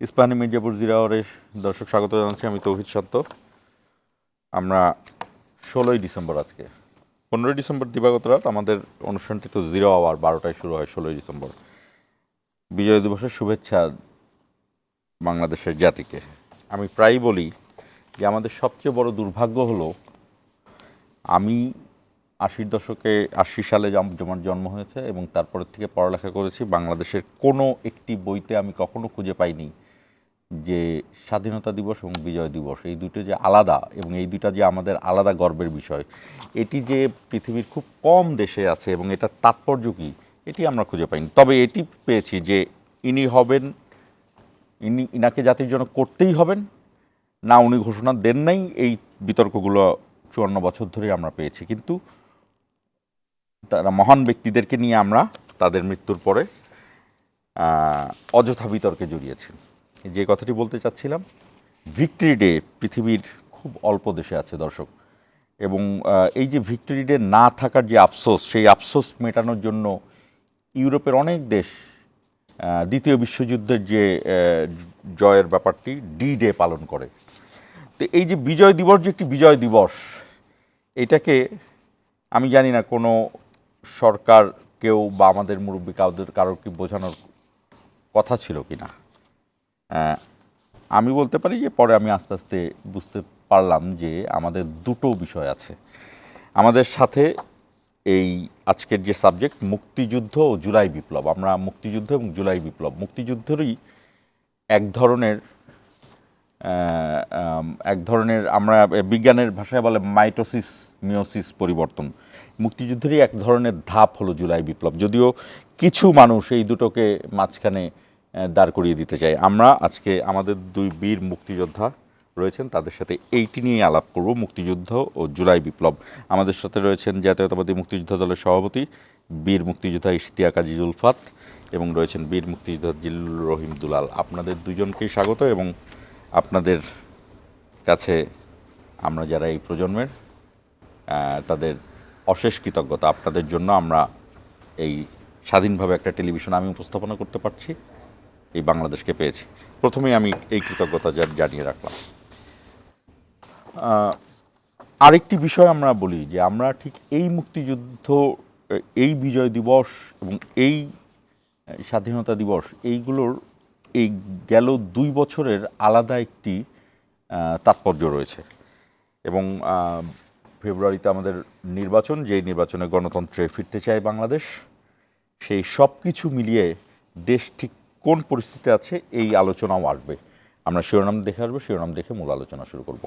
ইস্পাহানি মির্জাপুর জিরাওয়ারের দর্শক স্বাগত জানাচ্ছি। আমি তৌহিদ শান্ত। আমরা 16ই ডিসেম্বর, আজকে 15ই ডিসেম্বর দিবাগত রাত। আমাদের অনুষ্ঠানটি তো 0 আওয়ার 12টায় শুরু হয়। 16ই ডিসেম্বর বিজয় দিবসের শুভেচ্ছা বাংলাদেশের জাতিকে। আমি প্রায়ই বলি যে আমাদের সবচেয়ে বড় দুর্ভাগ্য হলো, আমি 80 দশকে 80 সালে আমার জন্ম হয়েছে এবং তারপরের থেকে পড়ালেখা করেছি। বাংলাদেশের কোনো একটি বইতে আমি কখনো খুঁজে পাইনি যে স্বাধীনতা দিবস এবং বিজয় দিবস এই দুটো যে আলাদা, এবং এই দুটা যে আমাদের আলাদা গর্বের বিষয়, এটি যে পৃথিবীর খুব কম দেশে আছে এবং এটার তাৎপর্য কী এটি আমরা খুঁজে পাইনি। তবে এটি পেয়েছি যে ইনি হবেন, ইনাকে জাতির জন্য করতেই হবেন না, উনি ঘোষণা দেন নাই, এই বিতর্কগুলো 54 বছর ধরে আমরা পেয়েছি। কিন্তু তারা মহান ব্যক্তিদেরকে নিয়ে আমরা তাদের মৃত্যুর পরে অযথা বিতর্কে জড়িয়েছি। যে কথাটি বলতে চাচ্ছিলাম, ভিক্টরি ডে পৃথিবীর খুব অল্প দেশে আছে দর্শক, এবং এই যে ভিক্টরি ডে না থাকার যে আফসোস, সেই আফসোস মেটানোর জন্য ইউরোপের অনেক দেশ দ্বিতীয় বিশ্বযুদ্ধের যে জয়ের ব্যাপারটি ডি ডে পালন করে। তো এই যে বিজয় দিবস, যে একটি বিজয় দিবস, এটাকে আমি জানি না কোনো সরকার কেউ বা আমাদের মুরব্বী কারোর কি বোঝানোর কথা ছিল কি না। আমি বলতে পারি যে পরে আমি আস্তে আস্তে বুঝতে পারলাম যে আমাদের দুটো বিষয় আছে আমাদের সাথে। এই আজকের যে সাবজেক্ট, মুক্তিযুদ্ধ ও জুলাই বিপ্লব, আমরা মুক্তিযুদ্ধ এবং জুলাই বিপ্লব, মুক্তিযুদ্ধেরই এক ধরনের আমরা বিজ্ঞানের ভাষায় বলে মাইটোসিস মিওসিস পরিবর্তন, মুক্তিযুদ্ধেরই এক ধরনের ধাপ হলো জুলাই বিপ্লব। যদিও কিছু মানুষ এই দুটোকে মাঝখানে দাঁড় করিয়ে দিতে চায়। আমরা আজকে আমাদের দুই বীর মুক্তিযোদ্ধা রয়েছেন, তাদের সাথে এইটি নিয়ে আলাপ করব, মুক্তিযুদ্ধ ও জুলাই বিপ্লব। আমাদের সাথে রয়েছেন জাতীয়তাবাদী মুক্তিযোদ্ধা দলের সভাপতি বীর মুক্তিযোদ্ধা ইশতিয়াক আজিজ উলফাত, এবং রয়েছেন বীর মুক্তিযোদ্ধা জিল্লুর রহিম দুলাল। আপনাদের দুজনকেই স্বাগত, এবং আপনাদের কাছে আমরা যারা এই প্রজন্মের, তাদের অশেষ কৃতজ্ঞতা। আপনাদের জন্য আমরা এই স্বাধীনভাবে একটা টেলিভিশন আমি উপস্থাপনা করতে পারছি, এই বাংলাদেশকে পেয়েছি। প্রথমেই আমি এই কৃতজ্ঞতা জানিয়ে রাখলাম। আরেকটি বিষয় আমরা বলি যে আমরা ঠিক এই মুক্তিযুদ্ধ, এই বিজয় দিবস এবং এই স্বাধীনতা দিবস, এইগুলোর এই গেল 2 বছরের আলাদা একটি তাৎপর্য রয়েছে। এবং ফেব্রুয়ারিতে আমাদের নির্বাচন, যেই নির্বাচনে গণতন্ত্রে ফিরতে চায় বাংলাদেশ, সেই সব কিছু মিলিয়ে দেশ ঠিক কোন পরিস্থিতিতে আছে এই আলোচনাও আসবে। আমরা শিরোনাম দেখে আসবো, শিরোনাম দেখে মূল আলোচনা শুরু করব।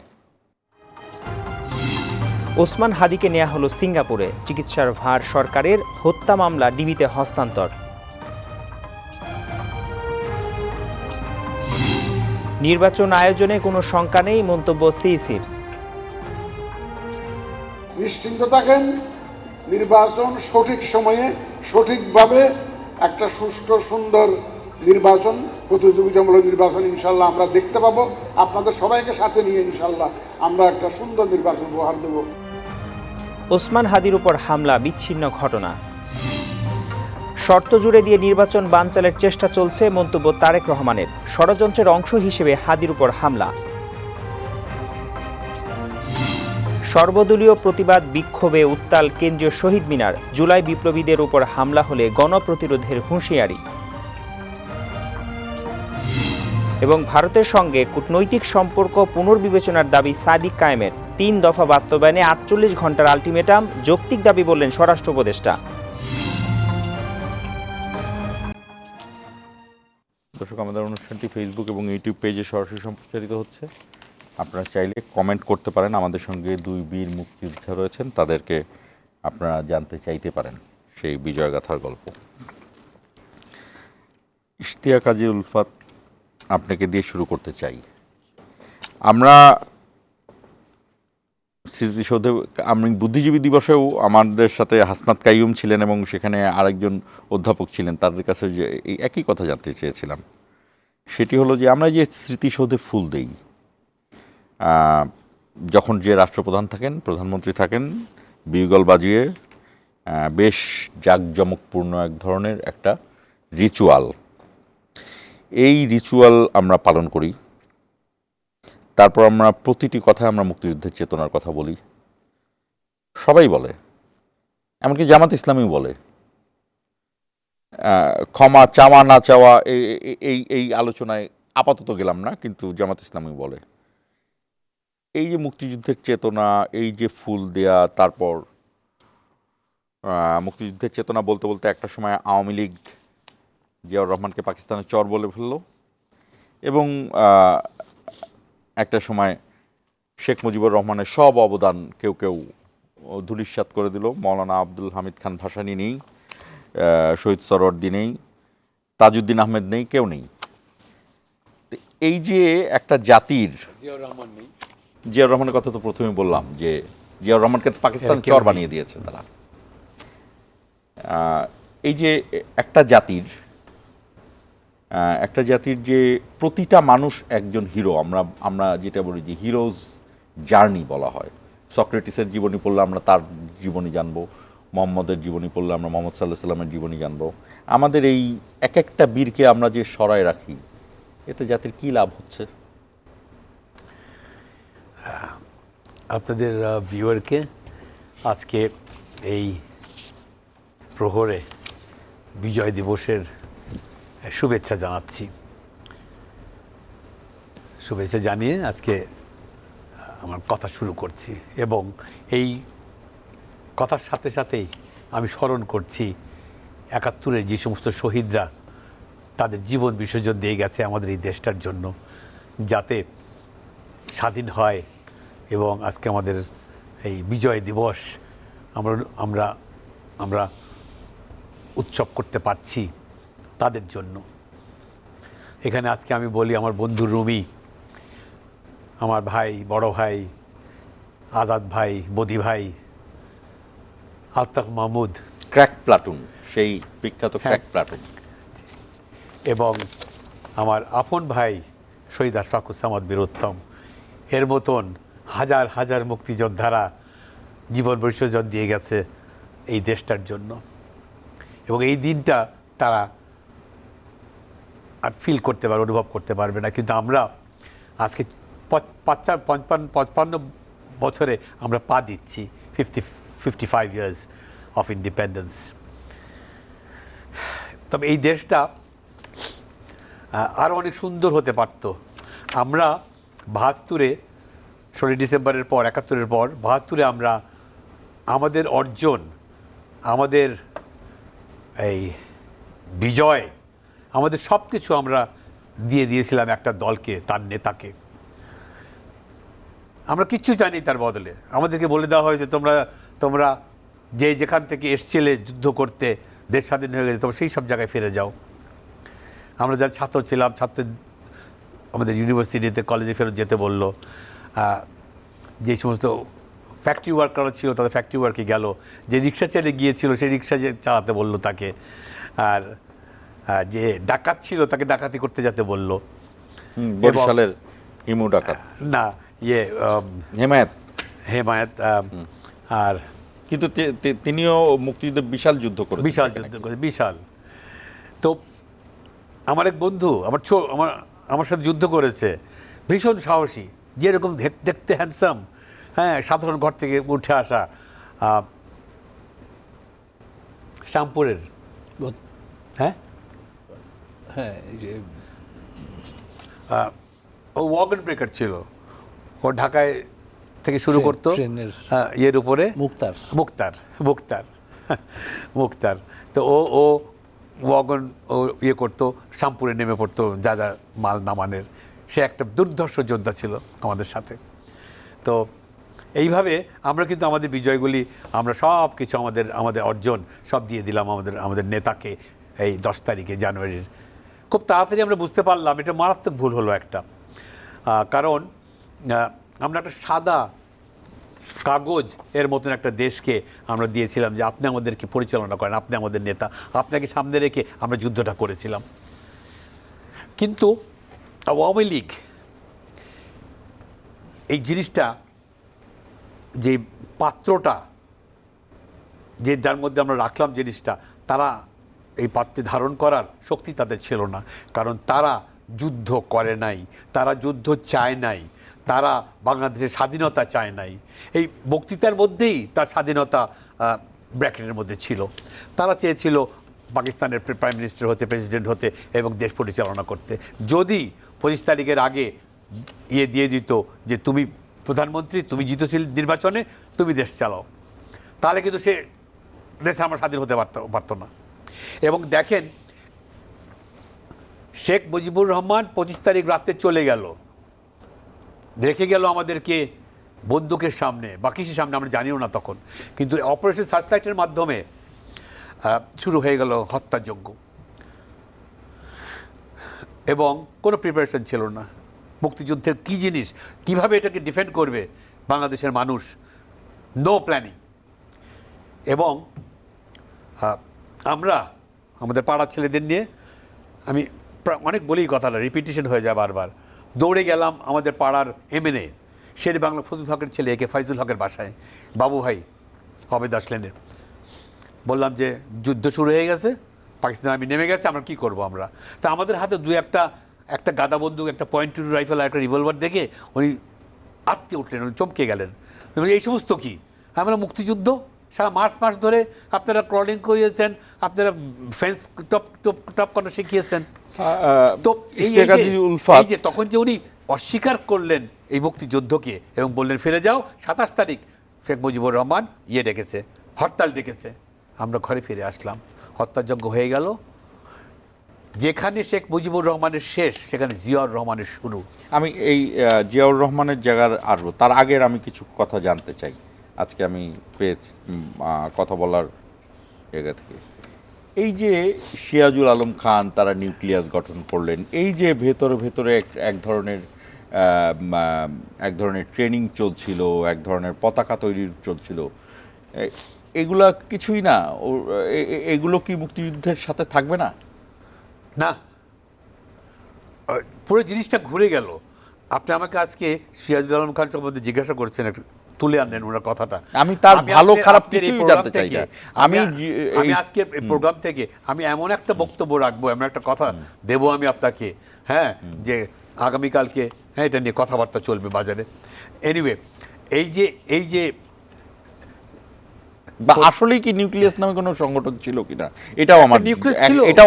ওসমান হাদিকে নেওয়া হলো সিঙ্গাপুরে, চিকিৎসার ভার সরকারের, হত্যা মামলা ডিবিতে হস্তান্তর। নির্বাচন আয়োজনে কোনো শঙ্কা নেই, মন্তব্য সিইসির। নিশ্চিন্ত থাকেন, নির্বাচন সঠিক সময়ে সঠিকভাবে একটা সুষ্ঠু সুন্দর নির্বাচন, প্রতিযোগিতামূলক নির্বাচন ইনশাল্লাহ আমরা দেখতে পাবো। আপনাদের সবাইকে সাথে নিয়ে ইনশাল্লাহ আমরা একটা সুন্দর নির্বাচন উপহার দেব। ওসমান হাদির উপর হামলা বিচ্ছিন্ন ঘটনা, শর্ত জুড়ে দিয়ে নির্বাচন বানচালের চেষ্টা চলছে, মন্তব্য তারেক রহমানের। ষড়যন্ত্রের অংশ হিসেবে হাদির উপর হামলা। সর্বদলীয় প্রতিবাদ বিক্ষোভে উত্তাল কেন্দ্রীয় শহীদ মিনার, জুলাই বিপ্লবীদের উপর হামলা হলে গণপ্রতিরোধের হুঁশিয়ারি। এবং ভারতের সঙ্গে কূটনৈতিক সম্পর্ক পুনর্বিবেচনার দাবি সাদিক কায়েমের। 3 দফা বাস্তবায়নে 48 ঘন্টার আলটিমেটাম, যৌক্তিক দাবি বললেন স্বরাষ্ট্র উপদেষ্টা। দর্শক, আমাদের অনুষ্ঠানটি ফেসবুক এবং ইউটিউব পেজে সরাসরি সম্প্রচারিত হচ্ছে। আপনারা চাইলে কমেন্ট করতে পারেন। আমাদের সঙ্গে 2 বীর মুক্তিযোদ্ধা রয়েছেন, তাদেরকে আপনারা জানতে চাইতে পারেন সেই বিজয়গাথার গল্প। ইশতিয়াক আজিজ উলফাত, আপনাকে দিয়ে শুরু করতে চাই। আমরা স্মৃতিসৌধে, আমি বুদ্ধিজীবী দিবসেও আমাদের সাথে হাসনাত কাইয়ুম ছিলেন এবং সেখানে আরেকজন অধ্যাপক ছিলেন, তাদের কাছে যে এই একই কথা জানতে চেয়েছিলাম। সেটি হলো যে আমরা যে স্মৃতিসৌধে ফুল দেই, যখন যে রাষ্ট্রপ্রধান থাকেন, প্রধানমন্ত্রী থাকেন, বিউগল বাজিয়ে বেশ জাঁকজমকপূর্ণ এক ধরনের একটা রিচুয়াল। এই রিচুয়াল আমরা পালন করি। তারপর আমরা প্রতিটি কথায় আমরা মুক্তিযুদ্ধের চেতনার কথা বলি, সবাই বলে, এমনকি জামাত ইসলামীও বলে। ক্ষমা চাওয়া না চাওয়া এই আলোচনায় আপাতত গেলাম না, কিন্তু জামাত ইসলামী বলে। এই যে মুক্তিযুদ্ধের চেতনা, এই যে ফুল দেয়া, তারপর মুক্তিযুদ্ধের চেতনা বলতে বলতে একটা সময় আওয়ামী লীগ জিয়াউর রহমানকে পাকিস্তানের চর বলে ফেলল, এবং একটা সময় শেখ মুজিবুর রহমানের সব অবদান কেউ কেউ ধূলিসাৎ করে দিল। মৌলানা আব্দুল হামিদ খান ভাসানী নেই, শহীদ সরওয়ার্দী নেই, তাজউদ্দিন আহমেদ নেই, কেউ নেই। এই যে একটা জাতির, জিয়াউর রহমানের কথা তো প্রথমে বললাম যে জিয়াউর রহমানকে পাকিস্তান চর বানিয়ে দিয়েছে তারা। এই যে একটা জাতির যে প্রতিটা মানুষ একজন হিরো, আমরা যেটা বলি যে হিরোজ জার্নি বলা হয়। সক্রেটিসের জীবনী পড়লে আমরা তার জীবনী জানবো, মোহাম্মদের জীবনী পড়লে আমরা মোহাম্মদ সাল্লাহ সাল্লামের জীবনী জানবো। আমাদের এই এক একটা বীরকে আমরা যে সরায় রাখি, এতে জাতির কী লাভ হচ্ছে? আপনাদের ভিউয়ারকে আজকে এই প্রহরে বিজয় দিবসের শুভেচ্ছা জানাচ্ছি। শুভেচ্ছা জানিয়ে আজকে আমার কথা শুরু করছি, এবং এই কথার সাথে সাথেই আমি স্মরণ করছি ৭১-এর যে সমস্ত শহীদরা তাদের জীবন বিসর্জন দিয়ে গেছে আমাদের এই দেশটার জন্য, যাতে স্বাধীন হয়। এবং আজকে আমাদের এই বিজয় দিবস আমরা উৎসব করতে পারছি তাদের জন্য। এখানে আজকে আমি বলি, আমার বন্ধু রুমি, আমার ভাই, বড় ভাই আজাদ ভাই, বদি ভাই, আলতাফ মাহমুদ, ক্র্যাক প্লাটুন, সেই বিখ্যাত ক্র্যাক প্লাটুন, এবং আমার আপন ভাই শহীদ আশফাকুজ্জামান বীরোত্তম, এর মতন হাজার হাজার মুক্তিযোদ্ধারা জীবন বিসর্জন দিয়ে গেছে এই দেশটার জন্য। এবং এই দিনটা তারা আর ফিল করতে পারবে, অনুভব করতে পারবে না, কিন্তু আমরা আজকে 55 বছরে আমরা পা দিচ্ছি, 55 ইয়ার্স অফ ইন্ডিপেন্ডেন্স। তবে এই দেশটা আরও অনেক সুন্দর হতে পারত। আমরা ৭২-এ 16 ডিসেম্বরের পর, ৭১-এর পর ৭২-এ আমরা আমাদের অর্জন, আমাদের এই বিজয়, আমাদের সব কিছু আমরা দিয়ে দিয়েছিলাম একটা দলকে, তার নেতাকে। আমরা কিচ্ছু জানি তার বদলে। আমাদেরকে বলে দেওয়া হয়েছে, তোমরা যেখান থেকে এসছিলে যুদ্ধ করতে, দেশ স্বাধীন হয়ে গেছে, তোমরা সেই সব জায়গায় ফিরে যাও। আমরা যারা ছাত্র ছিলাম, আমাদের ইউনিভার্সিটিতে, কলেজে ফেরত যেতে বললো। যে সমস্ত ফ্যাক্টরি ওয়ার্কাররা ছিল তাদের ফ্যাক্টরি ওয়ার্কে গেল, যে রিক্সা চালিয়ে গিয়েছিল সেই রিক্সা চালাতে বললো তাকে, আর যে ডাকাত ছিল তাকে ডাকাতি করতে যেতে বললো। বরিশালের হিমু ডাকাত না, হেমায়েত। আর কিন্তু তিনিও মুক্তিযুদ্ধে বিশাল যুদ্ধ করেছেন, বিশাল। তো আমার এক বন্ধু আমার সাথে যুদ্ধ করেছে, ভীষণ সাহসী, যেরকম দেখতে হ্যান্ডসাম, হ্যাঁ, সাধারণ ঘর থেকে উঠে আসা, শ্যামপুরের, হ্যাঁ, ও ওয়াগন ব্রেকার ছিল। ও ঢাকায় থেকে শুরু করতো ইয়ের উপরে, মুক্তার। তো ও ওয়াগন ইয়ে করতো, শ্যামপুরে নেমে পড়তো যা মাল নামানের। সে একটা দুর্ধর্ষ যোদ্ধা ছিল আমাদের সাথে। তো এইভাবে আমরা কিন্তু আমাদের বিজয়গুলি, আমরা সব কিছু আমাদের অর্জন সব দিয়ে দিলাম আমাদের নেতাকে এই 10 তারিখে জানুয়ারির। খুব তাড়াতাড়ি আমরা বুঝতে পারলাম এটা মারাত্মক ভুল হলো একটা, কারণ আমরা একটা সাদা কাগজ এর মতন একটা দেশকে আমরা দিয়েছিলাম যে আপনি আমাদেরকে পরিচালনা করেন, আপনি আমাদের নেতা, আপনাকে সামনে রেখে আমরা যুদ্ধটা করেছিলাম। কিন্তু আওয়ামী লীগ এই জিনিসটা, যে পাত্রটা, যে যার মধ্যে আমরা রাখলাম জিনিসটা, তারা এই পাত্রে ধারণ করার শক্তি তাদের ছিল না, কারণ তারা যুদ্ধ করে নাই, তারা যুদ্ধ চায় নাই, তারা বাংলাদেশের স্বাধীনতা চায় নাই। এই বক্তৃতার মধ্যেই তার স্বাধীনতা ব্র্যাকেটের মধ্যে ছিল। তারা চেয়েছিল পাকিস্তানের প্রাইম মিনিস্টার হতে, প্রেসিডেন্ট হতে এবং দেশ পরিচালনা করতে। যদি 25 তারিখের আগে দিয়ে দিত যে তুমি প্রধানমন্ত্রী, তুমি জিতেছিল নির্বাচনে, তুমি দেশ চালাও, তাহলে কিন্তু সে দেশে আমরা স্বাধীন হতে পারতো না। এবং দেখেন, শেখ মুজিবুর রহমান 25 তারিখ রাতে চলে গেল, রেখে গেল আমাদেরকে বন্দুকের সামনে বা কিসের সামনে আমরা জানিও না তখন, কিন্তু অপারেশন সার্চলাইটের মাধ্যমে শুরু হয়ে গেল হত্যাযজ্ঞ এবং কোনো প্রিপারেশন ছিল না। মুক্তিযুদ্ধের কী জিনিস, কিভাবে এটাকে ডিফেন্ড করবে বাংলাদেশের মানুষ, নো প্ল্যানিং। এবং আমরা আমাদের পাড়ার ছেলেদের নিয়ে, আমি অনেক বলি কথাটা, রিপিটিশন হয়ে যায় বারবার, দৌড়ে গেলাম আমাদের পাড়ার এমএনএ শের বাংলা ফজলুল হকের ছেলে একে ফাইজুল হকের বাসায়, বাবু ভাই হবে দাসলেনের। বললাম যে যুদ্ধ শুরু হয়ে গেছে, পাকিস্তান আর্মি নেমে গেছে, আমরা কী করবো আমরা। তা আমাদের হাতে একটা গাদা বন্দুক, একটা .22 রাইফেল আর একটা রিভলভার দেখে উনি আটকে উঠলেন, উনি চমকে গেলেন। এই সমস্ত কী? আমরা মুক্তিযুদ্ধ, সারা মাস ধরে আপনারা ক্রলিং করিয়েছেন, আপনারা ফেন্স টপ করা শিখিয়েছেন। তো এই যে তখন যে উনি অস্বীকার করলেন এই মুক্তিযুদ্ধকে এবং বললেন ফিরে যাও, 27 তারিখ শেখ মুজিবুর রহমান ডেকেছে, হরতাল ডেকেছে, আমরা ঘরে ফিরে আসলাম, হত্যাযজ্ঞ হয়ে গেল। যেখানে শেখ মুজিবুর রহমানের শেষ, সেখানে জিয়াউর রহমানের শুরু। আমি এই জিয়াউর রহমানের জায়গার আসবো, তার আগের আমি কিছু কথা জানতে চাই। আজকে আমি পেয়েছি কথা বলার জায়গা থেকে, এই যে সিরাজুল আলম খান তারা নিউক্লিয়াস গঠন করলেন, এই যে ভেতরে এক ধরনের ট্রেনিং চলছিল, এক ধরনের পতাকা তৈরি চলছিল, এগুলা কিছুই না, এগুলো কি মুক্তিযুদ্ধের সাথে থাকবে না? না, পুরো জিনিসটা ঘুরে গেল। আপনি আমাকে আজকে সিরাজুল আলম খান সম্বন্ধে জিজ্ঞাসা করছেন, একটু তুলে আনলেন ওনার কথাটা। আমি তার ভালো খারাপ কিছুই জানতে চাই না। আমি আজকে এই প্রোগ্রাম থেকে আমি এমন একটা বক্তব্য রাখবো, এমন একটা কথা দেব আমি আপনাকে, হ্যাঁ, যে আগামীকালকে এটা নিয়ে কথাবার্তা চলবে বাজারে। এনিওয়ে, এই যে বা আসলেই কি নিউক্লিয়াস নামে কোনো সংগঠন ছিল কিনা, এটাও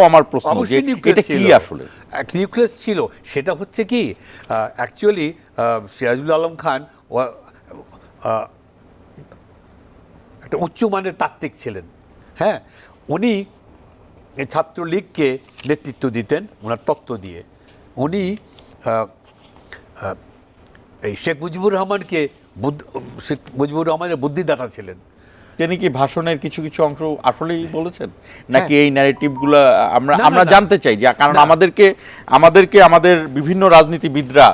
আমার প্রশ্ন, যে এটা কি আসলে নিউক্লিয়াস ছিল। সেটা হচ্ছে কি, অ্যাকচুয়ালি সিরাজুল আলম খান একটা উচ্চমানের তাত্ত্বিক ছিলেন। হ্যাঁ, উনি ছাত্রলীগকে নেতৃত্ব দিতেন ওনার তত্ত্ব দিয়ে। উনি এই শেখ মুজিবুর রহমানের বুদ্ধিদাতা ছিলেন। তিনি কি ভাষণের কিছু অংশ আসলেই বলেছেন, নাকি এই ন্যারেটিভগুলো আমরা জানতে চাই, যে কারণ আমাদেরকে আমাদের বিভিন্ন রাজনীতিবিদরা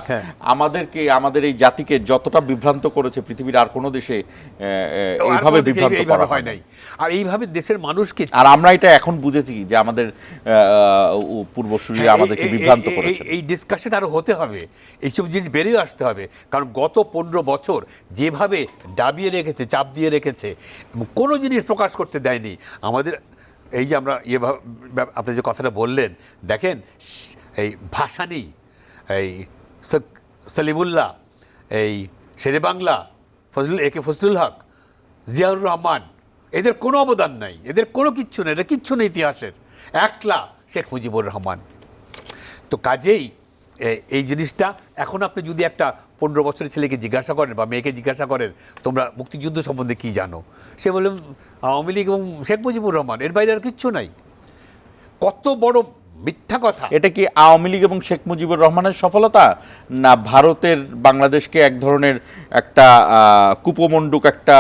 আমাদের এই জাতিকে যতটা বিভ্রান্ত করেছে, পৃথিবীর আর কোনো দেশে এইভাবে বিভ্রান্ত করা হয় নাই। আর এইভাবে দেশের মানুষকে, আর আমরা এটা এখন বুঝেছি যে আমাদের পূর্বসূরীরা আমাদেরকে বিভ্রান্ত করেছে। এই ডিসকাশন আরো হতে হবে, এইসব জিনিস বেরিয়ে আসতে হবে, কারণ গত 15 বছর যেভাবে দাবিয়ে রেখেছে, চাপ দিয়ে রেখেছে, কোনো জিনিস প্রকাশ করতে দেয়নি আমাদের। এই যে আমরা আপনি যে কথাটা বললেন, দেখেন এই ভাসানী, এই সলিমুল্লাহ, এই শেরে বাংলা, ফজলুল হক, জিয়াউর রহমান, এদের কোনো অবদান নাই, এদের কোনো কিচ্ছু নেই, এটা কিচ্ছু নেই ইতিহাসের, একলা শেখ মুজিবুর রহমান। তো কাজেই এই জিনিসটা এখন আপনি যদি একটা 15 বছরের ছেলেকে জিজ্ঞাসা করেন বা মেয়েকে জিজ্ঞাসা করেন তোমরা মুক্তিযুদ্ধ সম্বন্ধে কি জানো, সে বলে আওয়ামী লীগ এবং শেখ মুজিবুর রহমান, এর বাইরে আর কিচ্ছু নাই। কত বড় মিথ্যা কথা! এটা কি আওয়ামী লীগ এবং শেখ মুজিবুর রহমানের সফলতা, না ভারতের বাংলাদেশকে এক ধরনের একটা কুপমণ্ডুক, একটা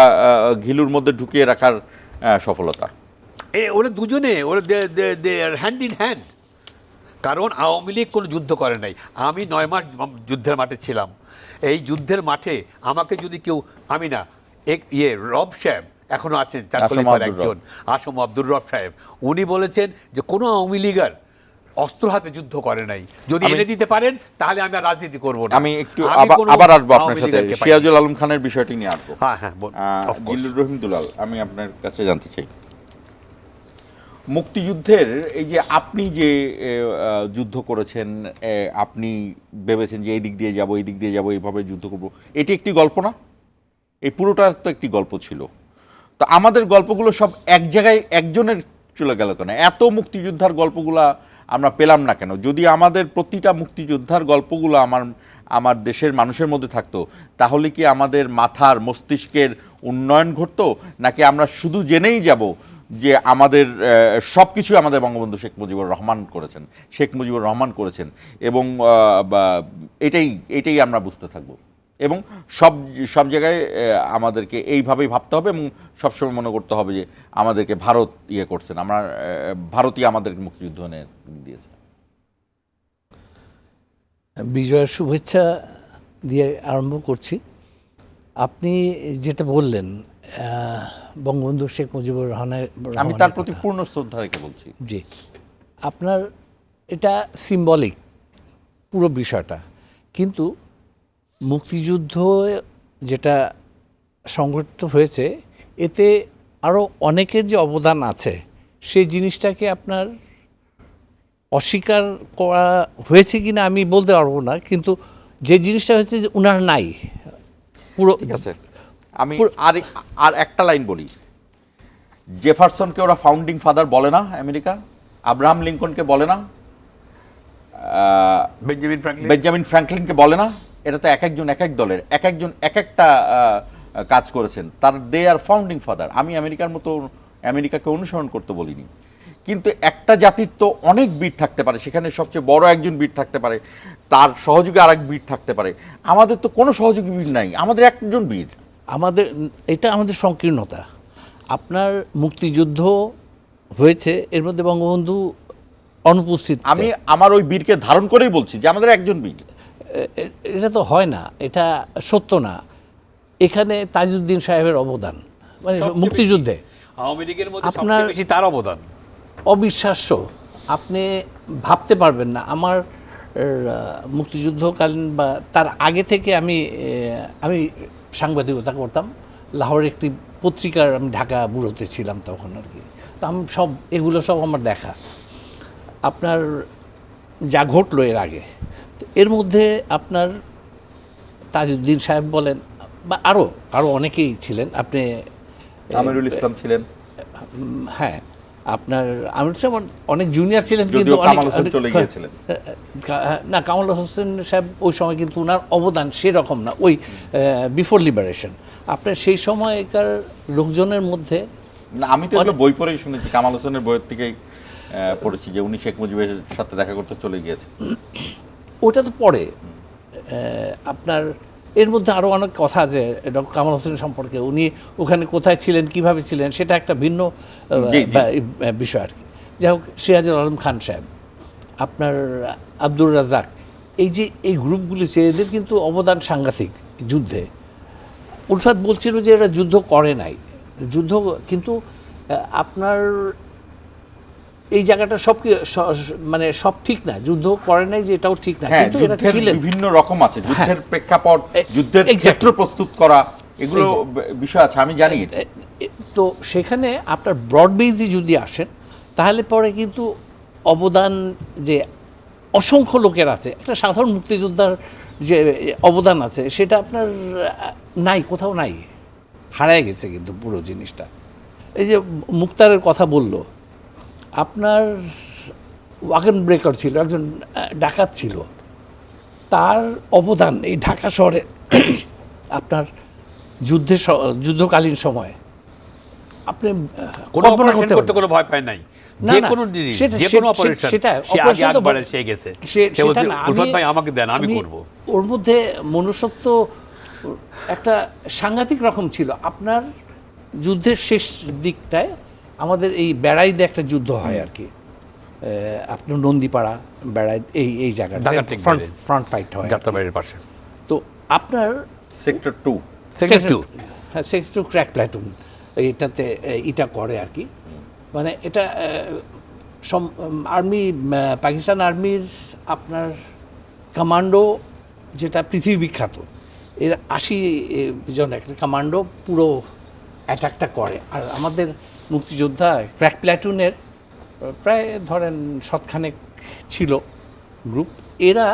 ঘিলুর মধ্যে ঢুকিয়ে রাখার সফলতা? ওরা দুজনে, ওরা হ্যান্ড ইন হ্যান্ড। কারণ আওয়ামী লীগ কোনো যুদ্ধ করে নাই। আমি 9 মাস যুদ্ধের মাঠে ছিলাম। এই যুদ্ধের মাঠে আমাকে যদি কেউ, আমি না, রব সাহেব এখনও আছেন, চার খলিফার একজন, আসম আব্দুর রব সাহেব, উনি বলেছেন যে কোনো আওয়ামী লীগার অস্ত্র হাতে যুদ্ধ করে নাই, যদি এনে দিতে পারেন তাহলে আমি আর রাজনীতি করবো না। আমি একটু আবার আসবো আপনার সাথে, সিরাজুল আলম খানের বিষয়টি নিয়ে আসবো। হ্যাঁ, জিল্লুর রহিম দুলাল, আমি আপনার কাছে জানতে চাই, মুক্তিযুদ্ধের এই যে আপনি যে যুদ্ধ করেছেন, আপনি ভেবেছেন যে এই দিক দিয়ে যাব, এই দিক দিয়ে যাব, এইভাবে যুদ্ধ করব, এটি একটি গল্প না? এই পুরোটা তো একটি গল্প ছিল। তো আমাদের গল্পগুলো সব এক জায়গায় একজনের চলে গেল কেন? এত মুক্তিযোদ্ধার গল্পগুলা আমরা পেলাম না কেন? যদি আমাদের প্রতিটা মুক্তিযোদ্ধার গল্পগুলো আমার দেশের মানুষের মধ্যে থাকতো, তাহলে কি আমাদের মাথার মস্তিষ্কের উন্নয়ন ঘটতো, নাকি আমরা শুধু জেনেই যাব যে আমাদের সব কিছু আমাদের বঙ্গবন্ধু শেখ মুজিবুর রহমান করেছেন এবং এটাই আমরা বুঝতে থাকবো এবং সব জায়গায় আমাদেরকে এইভাবেই ভাবতে হবে এবং সবসময় মনে করতে হবে যে আমাদেরকে ভারত করছেন, ভারতই আমাদেরকে মুক্তিযুদ্ধ দিয়েছে। বিজয়ের শুভেচ্ছা দিয়ে আরম্ভ করছি। আপনি যেটা বললেন বঙ্গবন্ধু শেখ মুজিবুর রহমানের, আমি তার প্রতি পূর্ণ শ্রদ্ধা রেখে বলছি। জি, আপনার এটা সিম্বলিক পুরো বিষয়টা, কিন্তু মুক্তিযুদ্ধ যেটা সংগঠিত হয়েছে এতে আরও অনেকের যে অবদান আছে সেই জিনিসটাকে আপনার অস্বীকার করা হয়েছে কিনা আমি বলতে পারবো না, কিন্তু যে জিনিসটা হয়েছে যে উনার নাই পুরো। ঠিক আছে, আমি আর একটা লাইন বলি। জেফারসনকে ওরা ফাউন্ডিং ফাদার বলে না আমেরিকা, আব্রাহাম লিঙ্কনকে বলে না, বেঞ্জামিন ফ্র্যাঙ্কলিনকে বলে না। এটা তো এক একজন এক এক দলের এক একজন এক একটা কাজ করেছেন, দে আর ফাউন্ডিং ফাদার। আমি আমেরিকাকে অনুসরণ করতে বলিনি, কিন্তু একটা জাতির তো অনেক বীর থাকতে পারে, সেখানে সবচেয়ে বড় একজন বীর থাকতে পারে, তার সহযোগী আরেক বীর থাকতে পারে। আমাদের তো কোনো সহযোগী বীর নাই, আমাদের একজন বীর। এটা আমাদের সংকীর্ণতা। আপনার মুক্তিযুদ্ধ হয়েছে, এর মধ্যে বঙ্গবন্ধু অনুপস্থিত। আমি আমার ওই বীরকে ধারণ করেই বলছি যে আমাদের একজন বীর। এটা তো হয় না, এটা সত্য না। এখানে তাজউদ্দিন সাহেবের অবদান মানে মুক্তিযুদ্ধে আওয়ামী লীগের মধ্যে আপনার সবচেয়ে বেশি তার অবদান অবিশ্বাস্য। আপনি ভাবতে পারবেন না। আমার মুক্তিযুদ্ধকালীন বা তার আগে থেকে আমি সাংবাদিকতা করতাম। লাহোরের একটি পত্রিকার আমি ঢাকা ব্যুরোতে ছিলাম তখন আর কি। তো আমি এগুলো সব আমার দেখা। আপনার যা ঘটলো এর আগে, এর মধ্যে আপনার তাজউদ্দিন সাহেব বলেন বা আরও অনেকেই ছিলেন। আপনি আমিরুল ইসলাম ছিলেন, হ্যাঁ, আপনার আমিরুল ইসলাম অনেক জুনিয়র ছিলেন, কিন্তু কামাল হোসেন চলে গিয়েছিলেন না। কামাল হোসেন সাহেব ওই সময় কিন্তু ওনার অবদান সেরকম না, ওই বিফোর লিবারেশন। আপনার সেই সময়কার লোকজনের মধ্যে না, আমি তো এগুলো বই পড়েই শুনেছি, কামাল হোসেনের বইয়ের থেকেই পড়েছি যে উনি শেখ মুজিবের সাথে দেখা করতে চলে গিয়েছে। ওটা তো পরে আপনার এর মধ্যে আরও অনেক কথা আছে ডক্টর কামাল হোসেন সম্পর্কে। উনি ওখানে কোথায় ছিলেন, কিভাবে ছিলেন, সেটা একটা ভিন্ন বিষয় আর কি। যাই হোক, সিরাজুল আলম খান সাহেব, আপনার আব্দুর রাজ্জাক, এই গ্রুপগুলি এদের কিন্তু অবদান সাংঘাতিক যুদ্ধে। উলফাত বলছিল যে এরা যুদ্ধ করে নাই, যুদ্ধ কিন্তু আপনার এই জায়গাটা মানে সব ঠিক না, যুদ্ধ করে নাই যে এটাও ঠিক না, কিন্তু এরা ছিলেন। বিভিন্ন রকম আছে যুদ্ধের প্রেক্ষাপট, যুদ্ধের ক্ষেত্র প্রস্তুত করা, এগুলো বিষয় আছে, আমি জানি। তো সেখানে আপনার ব্রড বেসে যদি আসেন তাহলে পরে কিন্তু অবদান যে অসংখ্য লোকের আছে, একটা সাধারণ মুক্তিযোদ্ধার যে অবদান আছে সেটা আপনার নাই, কোথাও নাই, হারায় গেছে কিন্তু পুরো জিনিসটা। এই যে মুক্তারের কথা বললো, আপনার ওয়াগন ব্রেকার ছিল, একজন ডাকাত ছিল, তার অবদান এই ঢাকা শহরে আপনার যুদ্ধকালীন সময়ে আপনি কল্পনা করতে করতে কোনো ভয় পায় নাই। যে কোনো জিনিস, যে কোনো অপারেশন, সেটা অপারেশন তো সে গেছে, সেটা না, উলফাত ভাই আমাকে দেন, আমি করব। ওর মধ্যে মনুষ্যত্ব একটা সাংঘাতিক রকম ছিল। আপনার যুদ্ধের শেষ দিকটায় আমাদের এই বেড়াইতে একটা যুদ্ধ হয় আর কি, আপনার নন্দীপাড়া বেড়াই এই জায়গাটা ফ্রন্ট ফাইট হয় যাত্রাবাড়ির পাশে। তো আপনার সেক্টর 2 হ্যাঁ, সেক্টর 2 ক্র্যাক প্ল্যাটুন এটাতে এটা করে আর কি। মানে এটা আর্মি, পাকিস্তান আর্মির আপনার কমান্ডো যেটা পৃথিবী বিখ্যাত, এর 80 জন একটা কমান্ডো পুরো অ্যাটাকটা করে। আর আমাদের মুক্তিযোদ্ধা ক্র্যাক প্ল্যাটুনের প্রায় ধরেন শতখানেক ছিল গ্রুপ। এরা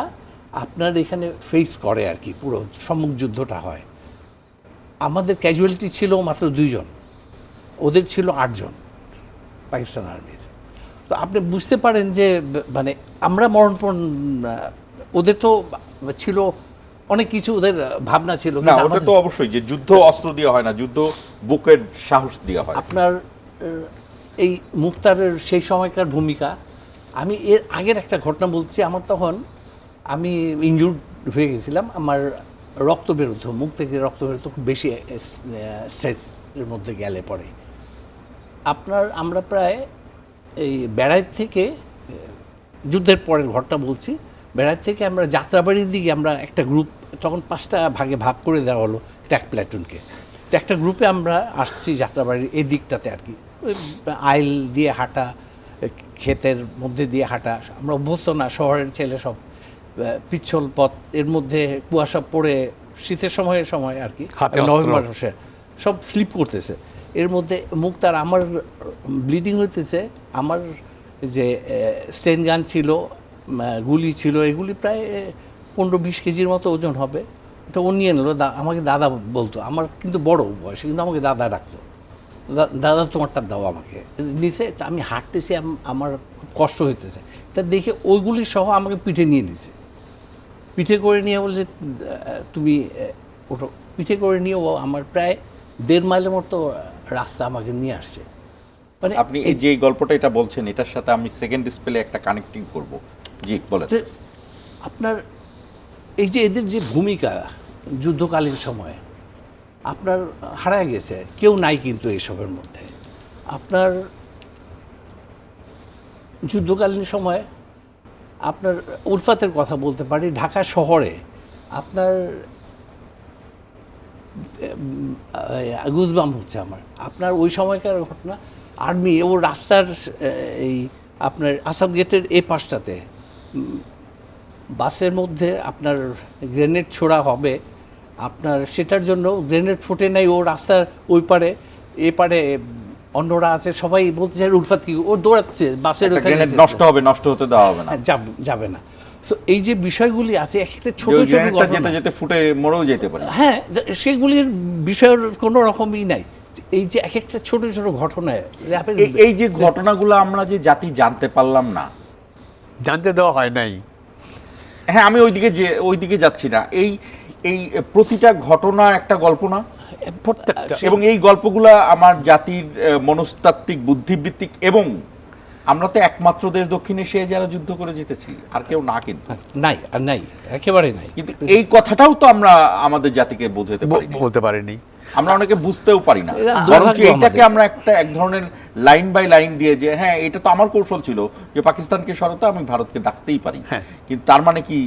আপনার এখানে ফেস করে আর কি, পুরো সম্মুখ যুদ্ধটা হয়। আমাদের ক্যাজুয়ালিটি ছিল মাত্র 2 জন, ওদের ছিল 8 জন পাকিস্তান আর্মির। তো আপনি বুঝতে পারেন যে মানে আমরা মরণপণ, ওদের তো ছিল অনেক কিছু, ওদের ভাবনা ছিল। না, কিন্তু ওটা আমাদের- তো অবশ্যই যে যুদ্ধ অস্ত্র দিয়ে হয় না, যুদ্ধ বুকের সাহস দিয়ে হয়। আপনার এই মুক্তারের সেই সময়কার ভূমিকা, আমি এর আগের একটা ঘটনা বলছি। আমার তখন আমি ইনজুর্ড হয়ে গেছিলাম, আমার রক্ত বেরোতো, মুখ থেকে রক্ত বেরোতো খুব বেশি স্ট্রেসের মধ্যে গেলে পরে। আমরা প্রায় এই বেড়াইত থেকে, যুদ্ধের পরের ঘটনা বলছি, বেড়াইত থেকে আমরা যাত্রাবাড়ির দিকে আমরা একটা গ্রুপ, তখন 5টা ভাগে ভাগ করে দেওয়া হলো ট্যাক প্ল্যাটুনকে। তো একটা গ্রুপে আমরা আসছি যাত্রাবাড়ির এই দিকটাতে আর কি, ওই আইল দিয়ে হাঁটা, ক্ষেতের মধ্যে দিয়ে হাঁটা, আমরা অভ্যস্ত না, শহরের ছেলে সব, পিচ্ছল পথ, এর মধ্যে কুয়াশা পড়ে, শীতের সময় আর কি, হাতে অস্ত্র। নভেম্বর মাসে সব স্লিপ করতেছে। এর মধ্যে মুক্তার আমার ব্লিডিং হইতেছে, আমার যে স্টেন গান ছিল, গুলি ছিল, এগুলি প্রায় 15-20 কেজির মতো ওজন হবে। এটা ও নিয়ে নিল, আমাকে দাদা বলতো, আমার কিন্তু বড় বয়সে, কিন্তু আমাকে দাদা ডাকতো, দাদা তোমারটা দাও আমাকে। নিচে আমি হাঁটতেছি, আমার খুব কষ্ট হইতেছে, এটা দেখে ওইগুলি সহ আমাকে পিঠে নিয়ে নিছে। পিঠে করে নিয়ে বলছে তুমি ওঠো। পিঠে করে নিয়ে ও আমার প্রায় 1.5 মাইলের মতো রাস্তা আমাকে নিয়ে আসছে। মানে আপনি এই যে গল্পটা এটা বলছেন, এটার সাথে আমি সেকেন্ড ডিসপ্লে একটা কানেক্টিং করব। জি বলেন। তো আপনার এই যে এদের যে ভূমিকা যুদ্ধকালীন সময়ে আপনার হারায় গেছে, কেউ নাই কিন্তু এইসবের মধ্যে। আপনার যুদ্ধকালীন সময়ে আপনার উলফাতের কথা বলতে পারি, ঢাকা শহরে আপনার গুজবাম হচ্ছে আমার। আপনার ওই সময়কার ঘটনা, আর্মি ও রাস্তার এই আপনার আসাদ গেটের এই পাশটাতে বাসের মধ্যে আপনার গ্রেনেড ছোড়া হবে, আপনার সেটার জন্য গ্রেনেড ফুটে নাই, ও রাস্তার ওই পারে এ পারে অন্যরা আছে, সবাই বলতে চায় উলফাত কি, ও দৌড়াচ্ছে বাসের একটা ওখানে, গ্রেনেড নষ্ট হবে, নষ্ট হতে দেওয়া হবে না। হ্যাঁ, যাবে না। সো এই যে বিষয়গুলি আছে, এক একটা ছোট যে ছোট গ্রেনেডটা ঘটনা, যেতে যেতে ফুটে মরেও যেতে পারে। হ্যাঁ, সেগুলির বিষয়ের কোনো রকমই নাই। এই যে এক একটা ছোট ছোট ঘটনায় এই যে ঘটনাগুলো আমরা যে জাতি জানতে পারলাম না, জানতে দেওয়া হয় নাই। হ্যাঁ, আমি ওইদিকে যাচ্ছি না। এই প্রতিটা ঘটনা একটা গল্প না, প্রত্যেকটা এবং এই গল্পগুলা আমার জাতির মনস্তাত্ত্বিক, বুদ্ধিবৃত্তিক, এবং আমরা তো একমাত্র দেশ দক্ষিণ এশিয়ায় যারা যুদ্ধ করে জিতেছি, আর কেউ না কিন্তু। নাই, আর নাই, একেবারে নাই। কিন্তু এই কথাটাও তো আমরা আমাদের জাতিকে বোঝাতে পারি না। বলতে পারিনি। আমরা অনেকে বুঝতেও পারি না, এরা বরং দুর্ভাগ্য এইটাকে আমাদের। আমরা এক ধরনের লাইন বাই লাইন দিয়ে, যে হ্যাঁ এটা তো আমার কৌশল ছিল যে পাকিস্তানকে সরাতে আমি ভারতকে ডাকতেই পারি। হ্যাঁ। কিন্তু তার মানে কি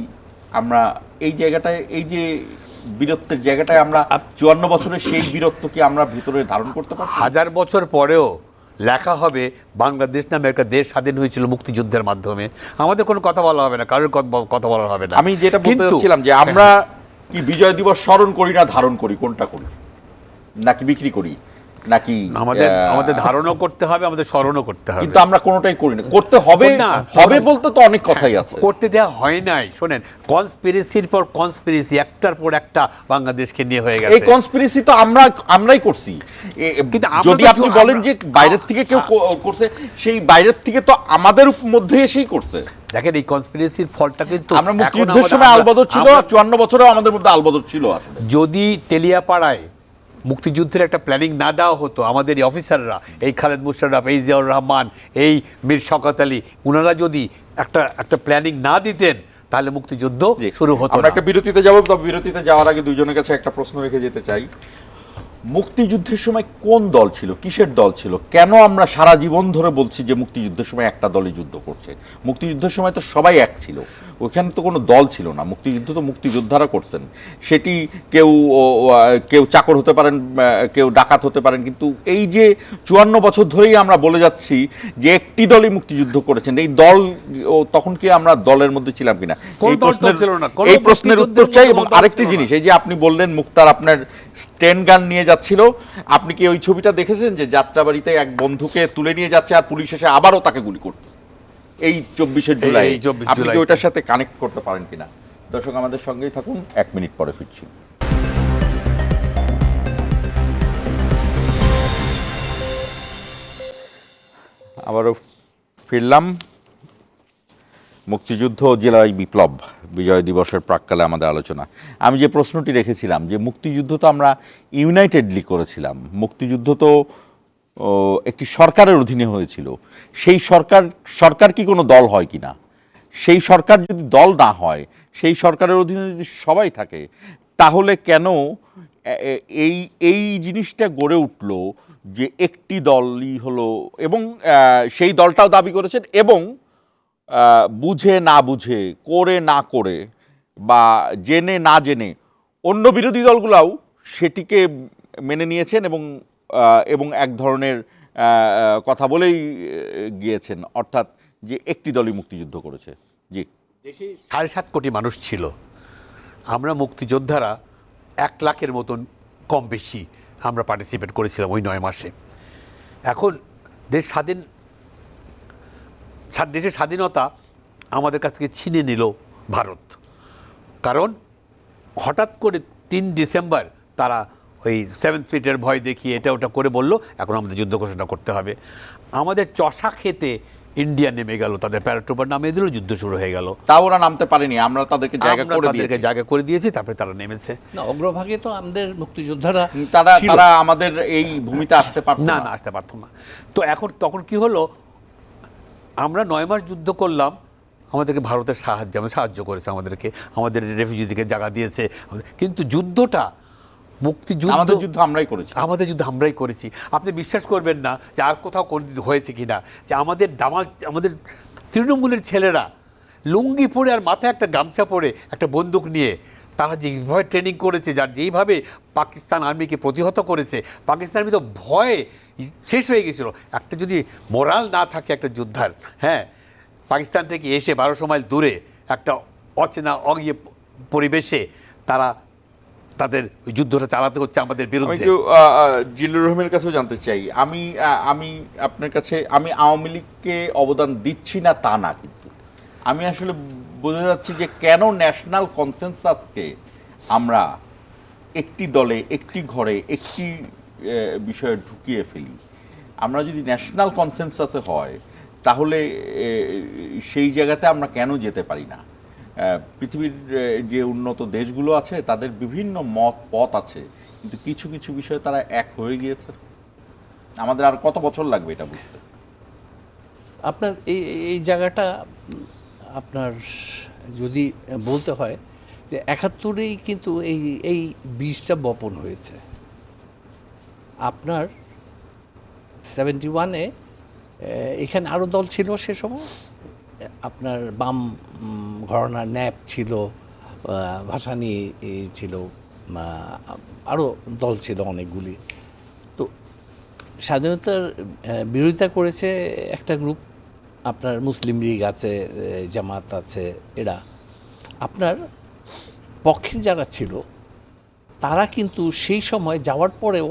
আমরা এই জায়গাটায়, এই যে বীরত্বের জায়গাটায়, আমরা 54 বছরের সেই বীরত্ব কি আমরা ভিতরে ধারণ করতে পারছি? 1000 বছর পরেও লেখা হবে বাংলাদেশ নামে একটা দেশ স্বাধীন হয়েছিল মুক্তিযুদ্ধের মাধ্যমে। আমাদের কোনো কথা বলা হবে না, কারোর কথা বলা হবে না। আমি যেটা বলতে কিন্তু- চাচ্ছিলাম যে আমরা কি বিজয় দিবস স্মরণ করি না ধারণ করি, কোনটা করি? নাকি বিক্রি করি, নাকি আমাদের ধারণও করতে হবে, আমাদের স্মরণও করতে হবে। কিন্তু আমরা কোনোটাই করি না। করতে হবে, না, হবে বলতে তো অনেক কথাই আছে। করতে দেওয়া হয় নাই। শোনেন, কনস্পিরেসির পর কনস্পিরেসি একটার পর একটা বাংলাদেশকে নিয়ে হয়ে এই গেছে। কনস্পিরেসি তো আমরাই করছি। কিন্তু আমরা যদি তো আপনি বলেন যে বাইরের থেকে কেউ করছে, সেই বাইরের থেকে তো আমাদের মধ্যে এসেই করছে। দেখেন, এই কনস্পিরেসির ফলটা কিন্তু আমরা এখন মুক্তিযুদ্ধের সময় আলবদর ছিল, 54 বছরেও আমাদের মধ্যে আলবদর ছিল আসলে। যদি তেলিয়াপাড়ায় মুক্তিযুদ্ধের একটা প্ল্যানিং না দেওয়া হতো, আমাদের এই অফিসাররা, এই খালেদ মুশাররফ, এই জিয়াউর রহমান, এই মীর শওকত আলী, ওনারা যদি একটা প্ল্যানিং না দিতেন, তাহলে মুক্তিযুদ্ধ শুরু হতো আমরা না। একটা বিরতিতে যাব, তবে বিরতিতে যাওয়ার আগে দুইজনের কাছে একটা প্রশ্ন রেখে যেতে চাই। মুক্তিযুদ্ধের সময় কোন দল ছিল, কিসের দল ছিল? কেন আমরা সারা জীবন ধরে বলছি যে মুক্তিযুদ্ধের সময় একটা দলই যুদ্ধ করছে? মুক্তিযুদ্ধের সময় তো সবাই এক ছিল, ওখানে তো কোনো দল ছিল না। মুক্তিযুদ্ধ তো মুক্তিযোদ্ধারা করছেন। সেটি কেউ চাকর হতে পারেন, কেউ ডাকাত হতে পারেন, কিন্তু এই যে 54 বছর ধরেই আমরা বলে যাচ্ছি যে একটি দলই মুক্তিযুদ্ধ করেছেন, এই দল তখন কি আমরা দলের মধ্যে ছিলাম কিনা? কোন দল ছিল না, কোনো এই প্রশ্নের উত্তর মুক্তিযুদ্ধের চাই। মধ্যে এবং কোনো দল আরেকটি ছিল না। জিনিস, এই যে আপনি বললেন মুক্তার আপনার স্টেন গান নিয়ে যাচ্ছিল। আপনি কি ওই ছবিটা দেখেছেন যে যাত্রাবাড়িতে এক বন্ধুকে তুলে নিয়ে যাচ্ছে আর পুলিশ এসে আবারও তাকে গুলি করছে? এই 24শে জুলাই। এই 24 আপনি কি জুলাইতে। ওইটার সাথে কানেক্ট করতে পারেন কিনা? দর্শক আমাদের সঙ্গেই থাকুন, 1 মিনিট পরে ফিরছি। আবারও ফিরলাম। মুক্তিযুদ্ধ ও জেলায় বিপ্লব বিজয় দিবসের প্রাক্কালে আমাদের আলোচনা। আমি যে প্রশ্নটি রেখেছিলাম যে মুক্তিযুদ্ধ তো আমরা ইউনাইটেডলি করেছিলাম, মুক্তিযুদ্ধ তো একটি সরকারের অধীনে হয়েছিল। সেই সরকার কি কোনো দল হয় কিনা? সেই সরকার যদি দল না হয়, সেই সরকারের অধীনে যদি সবাই থাকে, তাহলে কেন এই জিনিসটা গড়ে উঠল যে একটি দলই হলো, এবং সেই দলটাও দাবি করেছেন, এবং বুঝে না বুঝে, করে না করে, বা জেনে না জেনে অন্য বিরোধী দলগুলাও সেটিকে মেনে নিয়েছেন এবং এক ধরনের কথা বলেই গিয়েছেন, অর্থাৎ যে একটি দলই মুক্তিযুদ্ধ করেছে। জি, দেশে 7.5 কোটি মানুষ ছিল। আমরা মুক্তিযোদ্ধারা 1 লাখের মতন কম বেশি আমরা পার্টিসিপেট করেছিলাম ওই 9 মাসে। এখন দেশের স্বাধীনতা আমাদের কাছ থেকে ছিনে নিল ভারত। কারণ হঠাৎ করে 3 ডিসেম্বর তারা ওই 7 ফিটের ভয় দেখিয়ে এটা ওটা করে বলল এখন আমাদের যুদ্ধ ঘোষণা করতে হবে। আমাদের চষা খেতে ইন্ডিয়া নেমে গেল, তাদের প্যারাট্রুপার নামিয়ে দিল, যুদ্ধ শুরু হয়ে গেল। তাও ওরা নামতে পারেনি, আমরা তাদেরকে জায়গা করে দিয়েছি, তারপরে তারা নেমেছে। না, অগ্রভাগে তো আমাদের মুক্তিযোদ্ধারা তারা আমাদের এই ভূমিতে আসতে পারত না, আসতে পারতো না। তো তখন কি হলো, আমরা 9 মাস যুদ্ধ করলাম, আমাদেরকে ভারতের সাহায্য করেছে, আমাদের রেফিউজিদেরকে জায়গা দিয়েছে, কিন্তু যুদ্ধটা আমাদের যুদ্ধ আমরাই করেছি। আপনি বিশ্বাস করবেন না যে আর কোথাও হয়েছে কিনা, যে আমাদের তৃণমূলের ছেলেরা লুঙ্গি পরে আর মাথায় একটা গামছা পরে একটা বন্দুক নিয়ে তারা যেভাবে ট্রেনিং করেছে, যেইভাবে পাকিস্তান আর্মিকে প্রতিহত করেছে, পাকিস্তান আর্মি তো ভয়ে শেষ হয়ে গেছিল। একটা যদি মোরাল না থাকে একটা যোদ্ধার, হ্যাঁ, পাকিস্তান থেকে এসে 1200 মাইল দূরে একটা অচেনা পরিবেশে তাদের যুদ্ধটা চালাতে হচ্ছে আমাদের বিরুদ্ধে। জিল্লুর রহমানের কাছেও জানতে চাই, আমি আপনার কাছে, আমি আওয়ামী লীগকে অবদান দিচ্ছি না তা না, কিন্তু আমি আসলে বোঝা যাচ্ছি যে কেন ন্যাশনাল কনসেনসাসকে আমরা একটি দলে, একটি ঘরে, একটি বিষয়ে ঢুকিয়ে ফেলি। আমরা যদি ন্যাশনাল কনসেনসাসে হয়, তাহলে সেই জায়গাতে আমরা কেন যেতে পারি না? পৃথিবীর যে উন্নত দেশগুলো আছে তাদের বিভিন্ন পথ আছে, কিন্তু কিছু কিছু বিষয়ে তারা এক হয়ে গিয়েছে। আমাদের আর কত বছর লাগবে এটা বুঝতে? আপনার এই জায়গাটা আপনার যদি বলতে হয় যে 71-এই কিন্তু এই বীজটা বপন হয়েছে। আপনার 71-এ এখানে আরও দল ছিল সে সময়, আপনার বাম ঘরানার ন্যাপ ছিল, ভাসানী ছিল, আরও দল ছিল অনেকগুলি। তো স্বাধীনতার বিরোধিতা করেছে একটা গ্রুপ, আপনার মুসলিম লীগ আছে, জামাত আছে, এরা আপনার পক্ষে যারা ছিল তারা কিন্তু সেই সময় যাওয়ার পরেও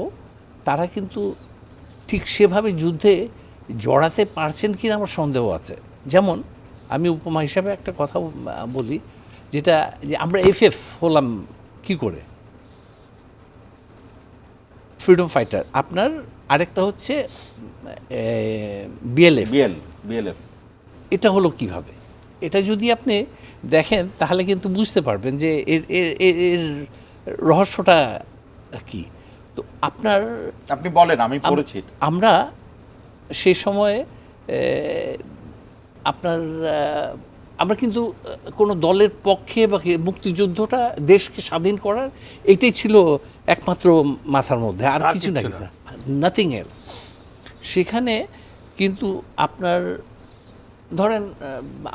তারা কিন্তু ঠিক সেভাবে যুদ্ধে জড়াতে পারছেন কিনা আমার সন্দেহ আছে। যেমন আমি উপমা হিসাবে একটা কথা বলি, যেটা যে আমরা এফএফ হলাম কি করে, ফ্রিডম ফাইটার। আপনার আরেকটা হচ্ছে বিএলএফ। এটা হলো কিভাবে? এটা যদি আপনি দেখেন তাহলে কিন্তু বুঝতে পারবেন যে এর রহস্যটা কি। তো আপনি বলেন, আমি পড়েছি। আমরা সেই সময়ে আমরা কিন্তু কোনো দলের পক্ষে বা মুক্তিযুদ্ধটা দেশকে স্বাধীন করার এটাই ছিল একমাত্র মাথার মধ্যে, আর কিছু না, নাথিং এলস। সেখানে কিন্তু আপনার ধরেন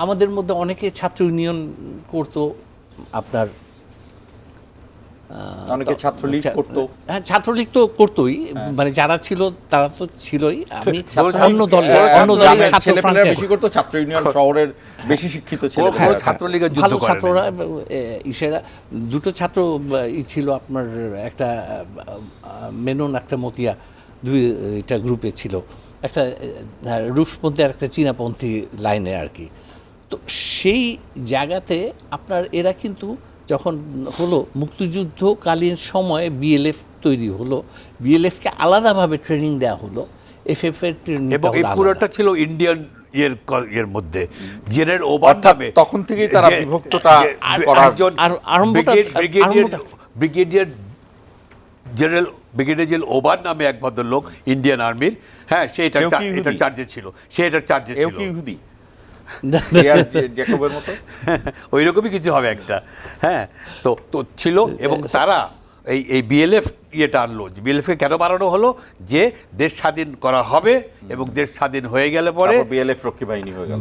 আমাদের মধ্যে অনেকে ছাত্র ইউনিয়ন করতো, আপনার অনেকে ছাত্রলীগ করতো। হ্যাঁ, ছাত্রলীগ তো করতোই, মানে যারা ছিল তারা তো ছিলই। আমি অন্য দলের ছাত্র ফ্রন্টের বেশি করতো, ছাত্র ইউনিয়ন শহরের বেশি শিক্ষিত ছিল। ছাত্রলীগের যুদ্ধ ভালো করেনি। ছাত্ররা ইসেরা দুটো ছাত্র ছিল আপনার, একটা মেনন একটা মতিয়া, দুইটা গ্রুপে ছিল, একটা রুশপন্থী আর একটা চীনাপন্থী লাইনে আর কি। তো সেই জায়গাতে আপনার এরা কিন্তু যখন হলো মুক্তিযুদ্ধকালীন সময়ে বিএলএফ তৈরি হলো, বিএলএফকে আলাদাভাবে ট্রেনিং দেওয়া হলো, এফএফ এর ট্রেনিং এবং এই পুরোটা ছিল ইন্ডিয়ান এর মধ্যে জেনারেল ওবান নামে। তখন থেকেই তারা বিভক্তটা করার ব্রিগেডিয়ার জেনারেল ওবান নামে এক ভদ্রলোক ইন্ডিয়ান আর্মির, হ্যাঁ, সে এটার চার্জে ছিল, সে এটার চার্জে ছিল। ইহুদি ওই রকমই কিছু হবে একটা, হ্যাঁ। তো ছিল, এবং তারা এই বিএলএফ ইয়েটা আনলো। বিএলএফকে কেন বানানো হলো? যে দেশ স্বাধীন করা হবে, এবং দেশ স্বাধীন হয়ে গেলে পরে বিএলএফ রক্ষী বাহিনী হয়ে গেল।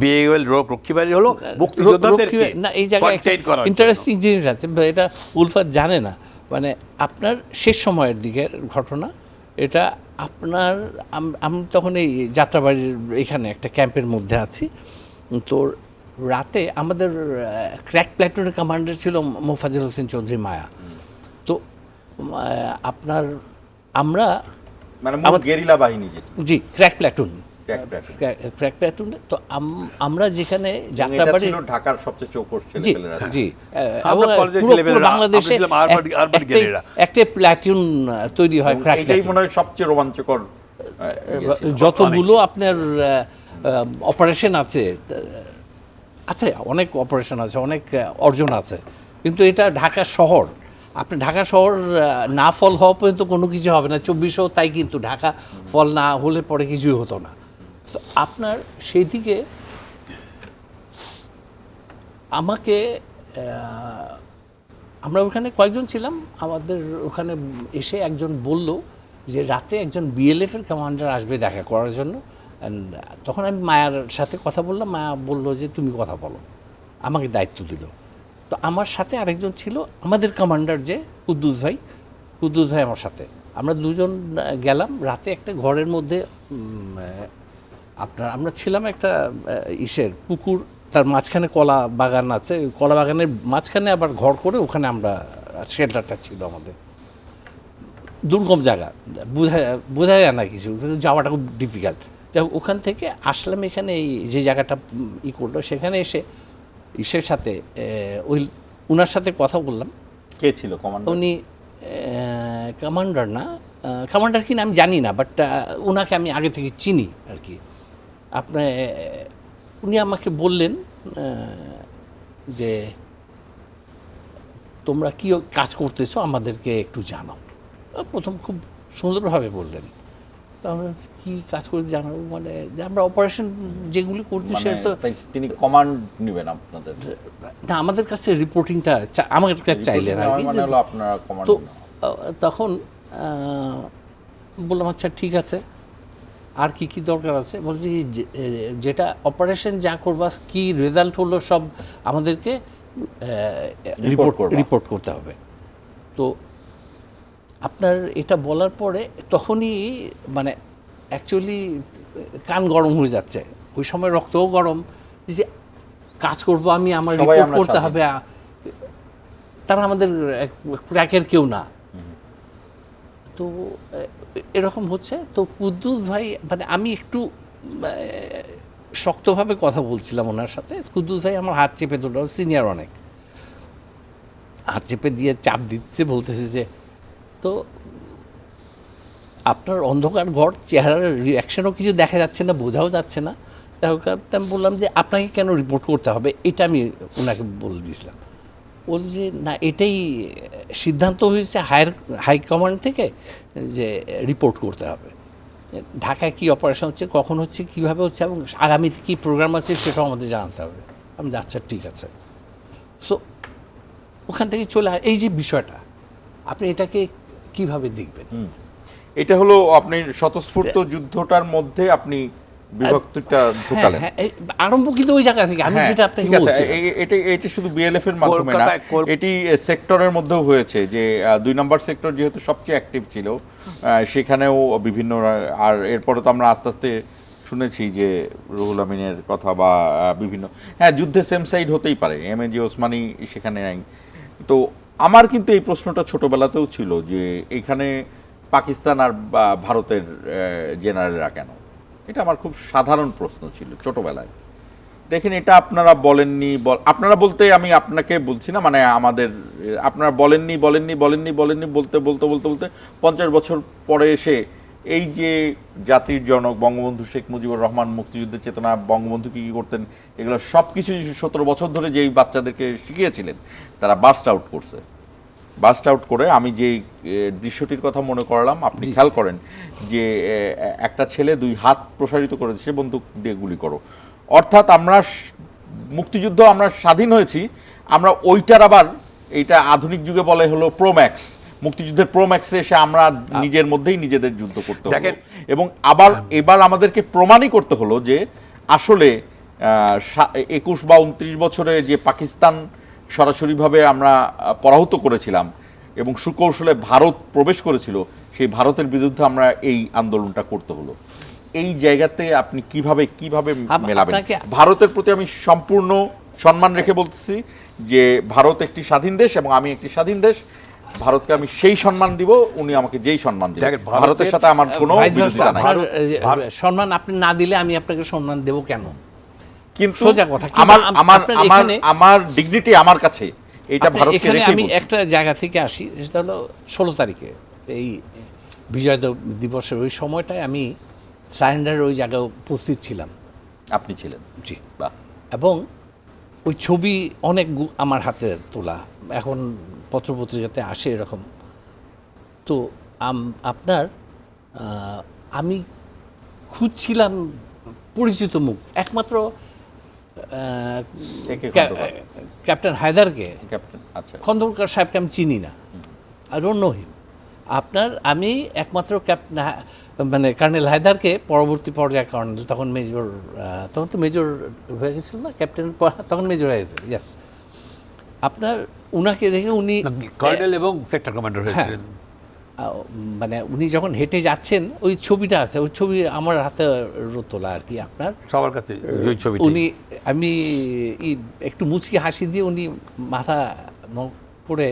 রক্ষী বাহিনী হলো মুক্তিযোদ্ধাদেরকে না। এই জায়গায় ইন্টারেস্টিং জিনিস আছে, এটা উলফাত জানে না। মানে আপনার শেষ সময়ের দিকের ঘটনা এটা। আপনার আমি তখন এই যাত্রাবাড়ির এখানে একটা ক্যাম্পের মধ্যে আছি। তো রাতে আমাদের ক্র্যাক প্ল্যাটুনের কমান্ডার ছিল মোফাজ্জল হোসেন চৌধুরী মায়া। তো আপনার আমরা মানে গেরিলা বাহিনী, জি, ক্র্যাক প্ল্যাটুন। তো আমরা যেখানে যাত্রাবাড়ি, ঢাকার সবচেয়ে চৌকস জি জি, বাংলাদেশে একটা প্ল্যাটুন তৈরি হয়। এটাই মনে হয় সবচেয়ে রোমাঞ্চকর। যতগুলো আপনার অপারেশন আছে, আচ্ছা অনেক অপারেশন আছে, অনেক অর্জন আছে, কিন্তু এটা ঢাকা শহর। আপনি ঢাকা শহর না ফল হওয়া পর্যন্ত কোনো কিছু হবে না। 2400 তাই, কিন্তু ঢাকা ফল না হলে পরে কিছুই হতো না। তো আপনার সেই দিকে আমাকে, আমরা ওখানে কয়েকজন ছিলাম, আমাদের ওখানে এসে একজন বলল যে রাতে একজন বিএলএফ এর কমান্ডার আসবে দেখা করার জন্য। তখন আমি মায়ার সাথে কথা বললাম, মায়া বলল যে তুমি কথা বলো, আমাকে দায়িত্ব দিল। তো আমার সাথে আরেকজন ছিল আমাদের কমান্ডার, যে কুদ্দুস ভাই আমার সাথে। আমরা দুজন গেলাম রাতে একটা ঘরের মধ্যে। আমরা ছিলাম একটা পুকুর, তার মাঝখানে কলা বাগান আছে, কলা বাগানের মাঝখানে আবার ঘর করে ওখানে আমরা শেল্টারটা ছিল আমাদের। দুর্গম জায়গা, বোঝা যায় না কিছু, কিন্তু যাওয়াটা খুব ডিফিকাল্ট। যাই হোক, ওখান থেকে আসলাম এখানে, এই যে জায়গাটা করলো, সেখানে এসে ইসের সাথে ওনার সাথে কথা বললাম। কে ছিল কমান্ডার? উনি কমান্ডার না, কমান্ডার কিনা আমি জানি না, বাট ওনাকে আমি আগে থেকে চিনি আর কি। উনি আমাকে বললেন যে তোমরা কি কাজ করতেছো আমাদেরকে একটু জানাও। প্রথম খুব সুন্দরভাবে বললেন। তো আমরা কী কাজ করতে জানাবো, মানে আমরা অপারেশন যেগুলি করছি সেটা তো তিনি কমান্ড নেবেন আপনাদের না, আমাদের কাছে রিপোর্টিংটা আমাদের কাছে চাইলেন আর কি। তো তখন বললাম আচ্ছা ঠিক আছে, আর কি কি দরকার আছে? বলছি যেটা অপারেশন যা করবা, কি রেজাল্ট হলো সব আমাদেরকে রিপোর্ট করতে হবে। তো আপনার এটা বলার পরে তখনই মানে অ্যাকচুয়ালি কান গরম হয়ে যাচ্ছে, ওই সময় রক্তও গরম, যে কাজ করব আমি, আমার রিপোর্ট করতে হবে। তারা আমাদের ক্র্যাকের কেউ না। তো এরকম হচ্ছে। তো কুদ্দুস ভাই, মানে আমি একটু শক্তভাবে কথা বলছিলাম ওনার সাথে। কুদ্দুস ভাই আমার হাত চেপে ধরল, সিনিয়র অনেক, হাত চেপে দিয়ে চাপ দিচ্ছে, বলতেছে যে তো আপনার অন্ধকার ঘর, চেহারার রিয়াকশনও কিছু দেখা যাচ্ছে না, বোঝাও যাচ্ছে না। আমি বললাম যে আপনাকে কেন রিপোর্ট করতে হবে, এটা আমি ওনাকে বলে দিয়েছিলাম। বল যে না, এটাই সিদ্ধান্ত হয়েছে হাই কমান্ড থেকে যে রিপোর্ট করতে হবে, ঢাকায় কী অপারেশন হচ্ছে, কখন হচ্ছে, কীভাবে হচ্ছে, এবং আগামীতে কী প্রোগ্রাম আছে সেটাও আমাদের জানাতে হবে। আমি আচ্ছা ঠিক আছে। সো ওখান থেকে চলে এই যে বিষয়টা, আপনি এটাকে কিভাবে দেখবেন? এটা হলো আপনি স্বতঃস্ফূর্ত যুদ্ধটার মধ্যে আপনি বিভক্তিটা ঢুকালেন। হ্যাঁ, আরম্ভ কিন্তু ওই জায়গা থেকে আমি হ্যাঁ, যেটা আপনাকে ঠিক আছে, বলছি। এটা শুধু বিএলএফ এর মাধ্যমে না, কলকাতায় এটি সেক্টরের মধ্যেও হয়েছে যে ২ নম্বর সেক্টর যেহেতু সবচেয়ে অ্যাক্টিভ ছিল, সেখানেও বিভিন্ন, আর এরপরে তো আমরা আস্তে আস্তে শুনেছি যে রুহুল আমিনের কথা বা বিভিন্ন, হ্যাঁ যুদ্ধে সেম সাইড হতেই পারে, এমএজি ওসমানী সেখানে নাই। তো আমার কিন্তু এই প্রশ্নটা ছোটবেলাতেও ছিল যে এইখানে পাকিস্তান আর ভারতের জেনারেলরা কেন, এটা আমার খুব সাধারণ প্রশ্ন ছিল ছোটবেলায়। দেখেন এটা আপনারা বলেননি, আপনারা বলতে আমি আপনাকে বলছি না, মানে আমাদের আপনারা বলেননি বলতে বলতে বলতে বলতে 50 বছর পরে এসে এই যে জাতির জনক বঙ্গবন্ধু শেখ মুজিবুর রহমান, মুক্তিযুদ্ধের চেতনা, বঙ্গবন্ধু কি কি করতেন, এগুলো সব কিছু 17 বছর ধরে যেই বাচ্চাদেরকে শিখিয়েছিলেন তারা বার্স্ট আউট করছে। বার্স্ট আউট করে আমি যে দৃশ্যটির কথা মনে করালাম, আপনি খেয়াল করেন যে একটা ছেলে 2 হাত প্রসারিত করে দিচ্ছে, বন্দুক দিয়ে গুলি করো। অর্থাৎ আমরা মুক্তিযুদ্ধ, আমরা স্বাধীন হয়েছি, আমরা ওইটার আবার এইটা আধুনিক যুগে বলে হলো প্রোম্যাক্স, মুক্তিযুদ্ধের প্রোম্যাক্সে এসে আমরা নিজের মধ্যেই নিজেদের যুদ্ধ করতে হলো। এবং আবার এবার আমাদেরকে প্রমাণই করতে হলো যে আসলে 21 বা 29 বছরে যে পাকিস্তান সরাসরিভাবে আমরা পরাহত করেছিলাম এবং সুকৌশলে ভারত প্রবেশ করেছিল, সেই ভারতের বিরুদ্ধে আমরা এই আন্দোলনটা করতে হলো। এই জায়গাতে আপনি কিভাবে মেলাবেন? ভারতের প্রতি আমি সম্পূর্ণ সম্মান রেখে বলতেছি যে ভারত একটি স্বাধীন দেশ এবং আমি একটি স্বাধীন দেশ, ভারতকে আমি সেই সম্মান দিব, উনি আমাকে যেই সম্মান দিবেন, ভারতের সাথে আমার কোনো বিরোধিতা নাই। সম্মান আপনি না দিলে আমি আপনাকে সম্মান দেব কেন? কিন্তু সোজা কথা, আমার ডিগনিটি আমার কাছে, এটা ভারতকে রেখে আমি একটা জায়গা থেকে আসি, সেটা হলো 16 তারিখে এই বিজয় দিবসের ওই সময়টায় আমি সারেন্ডারের ওই জায়গায় উপস্থিত ছিলাম। আপনি ছিলেন? জি। বাহ। এবং ওই ছবি অনেক আমার হাতে তোলা, এখন পত্রপত্রিকাতে আসে এরকম। তো আপনার আমি খুঁজছিলাম পরিচিত মুখ, একমাত্র ক্যাপ্টেন হায়দারকে, খন্দকার সাহেবকে আমি চিনি না, আই ডোন্ট নো হিম। আমি একমাত্র মানে কর্নেল হায়দারকে, পরবর্তী পর্যায়ে কর্নেল, তখন মেজর, তখন তো মেজর হয়ে গেছিল না, ক্যাপ্টেন তখন মেজর হয়ে গেছে, ইয়েস। উনাকে দেখে উনি কর্নেল এবং সেক্টর কমান্ডার হয়েছিলেন। মানে উনি যখন হেঁটে যাচ্ছেন, ওই ছবিটা আছে, ওই ছবি আমার হাতে তোলা আর কি, আপনার সবার কাছে ওই ছবি। আমি একটু মুচকি হাসি দিয়ে উনি মাথা পড়ে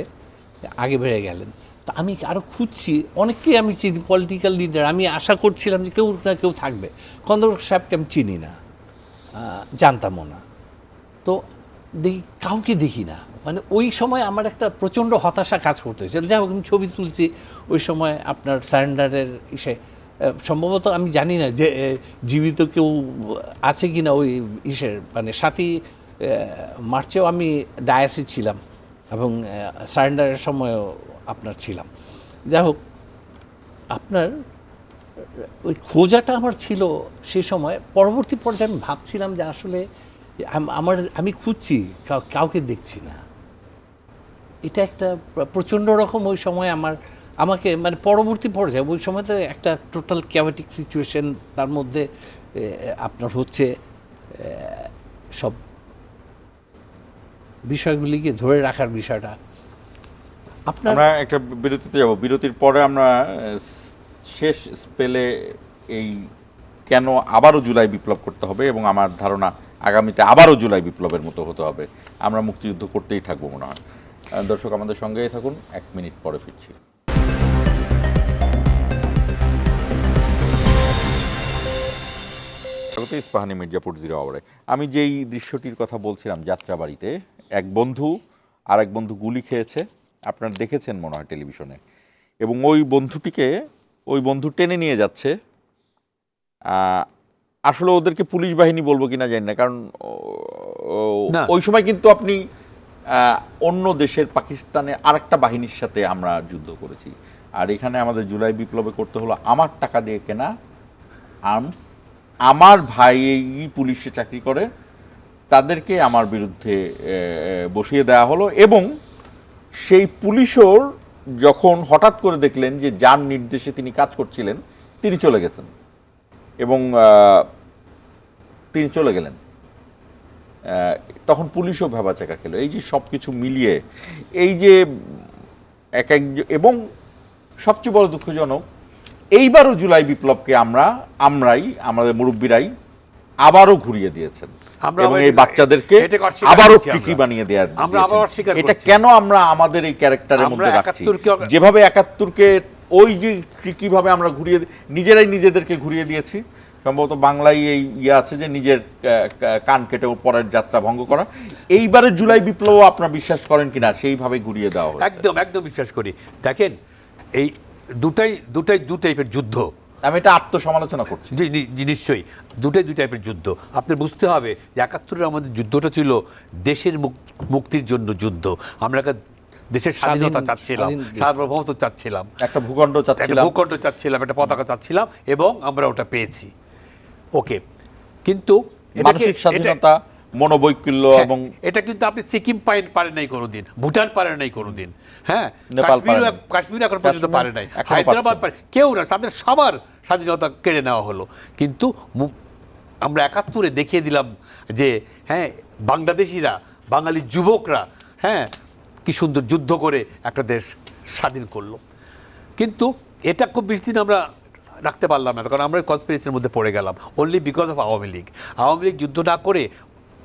আগে বেড়ে গেলেন। তা আমি আরও খুঁজছি, অনেককেই আমি চিনি, পলিটিক্যাল লিডার, আমি আশা করছিলাম যে কেউ না কেউ থাকবে। খন্দকার সাহেবকে আমি চিনি না, জানতামও না। তো কাউকে দেখি না, মানে ওই সময় আমার একটা প্রচণ্ড হতাশা কাজ করতেছিল। যাই হোক, আমি ছবি তুলছি ওই সময় আপনার সারেন্ডারের সম্ভবত আমি জানি না যে জীবিত কেউ আছে কি না ওই মানে 7ই মার্চেও আমি ডায়াসে ছিলাম এবং সারেন্ডারের সময়ও আপনার ছিলাম। যাই হোক, আপনার ওই খোঁজাটা আমার ছিল সেই সময়। পরবর্তী পর্যায়ে আমি ভাবছিলাম যে আসলে আমি খুঁজছি, কাউকে দেখছি না। এটা একটা প্রচণ্ড রকম ওই সময় আমাকে মানে পরবর্তী পর্যায়ে, ওই সময় তো একটা টোটাল ক্যাওটিক সিচুয়েশন, তার মধ্যে আপনার হচ্ছে সব বিষয়গুলিকে ধরে রাখার বিষয়টা। আমরা একটা বিরতিতে যাব, বিরতির পরে আমরা শেষ স্পেলে এই কেন আবারও জুলাই বিপ্লব করতে হবে, এবং আমার ধারণা আগামীতে আবারও জুলাই বিপ্লবের মতো হতে হবে, আমরা মুক্তিযুদ্ধ করতেই থাকবো মনে হয়। দর্শক আমাদের সঙ্গেই থাকুন, 1 মিনিট পরে ফিরছি। ইস্পাহানি মির্জাপুর 0 আওয়ারে আমি যেই দৃশ্যটির কথা বলছিলাম, যাত্রাবাড়িতে এক বন্ধু আর এক বন্ধু গুলি খেয়েছে, আপনারা দেখেছেন মনে হয় টেলিভিশনে, এবং ওই বন্ধু টেনে নিয়ে যাচ্ছে। আসলে ওদেরকে পুলিশ বাহিনী বলবো কিনা জানি না, কারণ ওই সময় কিন্তু আপনি অন্য দেশের, পাকিস্তানের আরেকটা বাহিনীর সাথে আমরা যুদ্ধ করেছি, আর এখানে আমাদের জুলাই বিপ্লবে করতে হলো আমার টাকা দিয়ে কেনা আর্মস। আমার ভাই পুলিশে চাকরি করে, তাদেরকে আমার বিরুদ্ধে বসিয়ে দেওয়া হলো, এবং সেই পুলিশও যখন হঠাৎ করে দেখলেন যে যার নির্দেশে তিনি কাজ করছিলেন তিনি চলে গেছেন, এবং তিনি চলে গেলেন। তখন পুলিশও ভেবাচাকা খেলো। এই যে সব কিছু মিলিয়ে এই যে এক এবং সবচেয়ে বড় দুঃখজনক, এইবারও জুলাই বিপ্লবকে আমরাই আমাদের মুরব্বীরাই আবারও ঘুরিয়ে দিয়েছেন এবং এই বাচ্চাদেরকে আবারও ফিকি বানিয়ে দেওয়া। এটা কেন আমরা আমাদের এই ক্যারেক্টারের মধ্যে রাখছি? যেভাবে ৭১-কে ওই যে কিভাবে আমরা নিজেরাই নিজেদেরকে ঘুরিয়ে দিয়েছি, সম্ভবত বাংলায় এই আছে যে নিজের কান কেটে পরের যাত্রা ভঙ্গ করা। এইবারের জুলাই বিপ্লব আপনারা বিশ্বাস করেন কিনা সেইভাবে ঘুরিয়ে দেওয়া হয়েছে? একদম বিশ্বাস করি। দেখেন, এই দু টাইপের যুদ্ধ। আমি এটা আত্মসমালোচনা করছি। জি, নিশ্চয়ই দুই টাইপের যুদ্ধ। আপনার বুঝতে হবে যে ৭১-এর আমাদের যুদ্ধটা ছিল দেশের মুক্তির জন্য যুদ্ধ। আমরা দেশের স্বাধীনতা চাচ্ছিলাম, সার্বভৌমত্ব চাচ্ছিলাম, একটা ভূখণ্ড চাচ্ছিলাম, একটা পতাকা চাচ্ছিলাম, এবং আমরা ওটা পেয়েছি। ওকে, কিন্তু মানসিক স্বাধীনতা, মনোবৈকল্য, এবং এটা কিন্তু আপনি সিকিম পারেন নাই কোনোদিন, ভুটান পারেন নাই কোনোদিন, হ্যাঁ, কাশ্মীর এখন পর্যন্ত পারে নাই, হায়দ্রাবাদ পারে, কেউ না, তাদের সবার স্বাধীনতা কেড়ে নেওয়া হলো। কিন্তু আমরা ৭১-এ দেখিয়ে দিলাম যে হ্যাঁ, বাংলাদেশিরা, বাঙালি যুবকরা, হ্যাঁ, কি সুন্দর যুদ্ধ করে একটা দেশ স্বাধীন করলো। কিন্তু এটা খুব বেশি দিন আমরা রাখতে পারলাম না, কারণ আমরা কনস্পিরেসির মধ্যে পড়ে গেলাম, only because of Awami League. Awami League যুদ্ধ না করে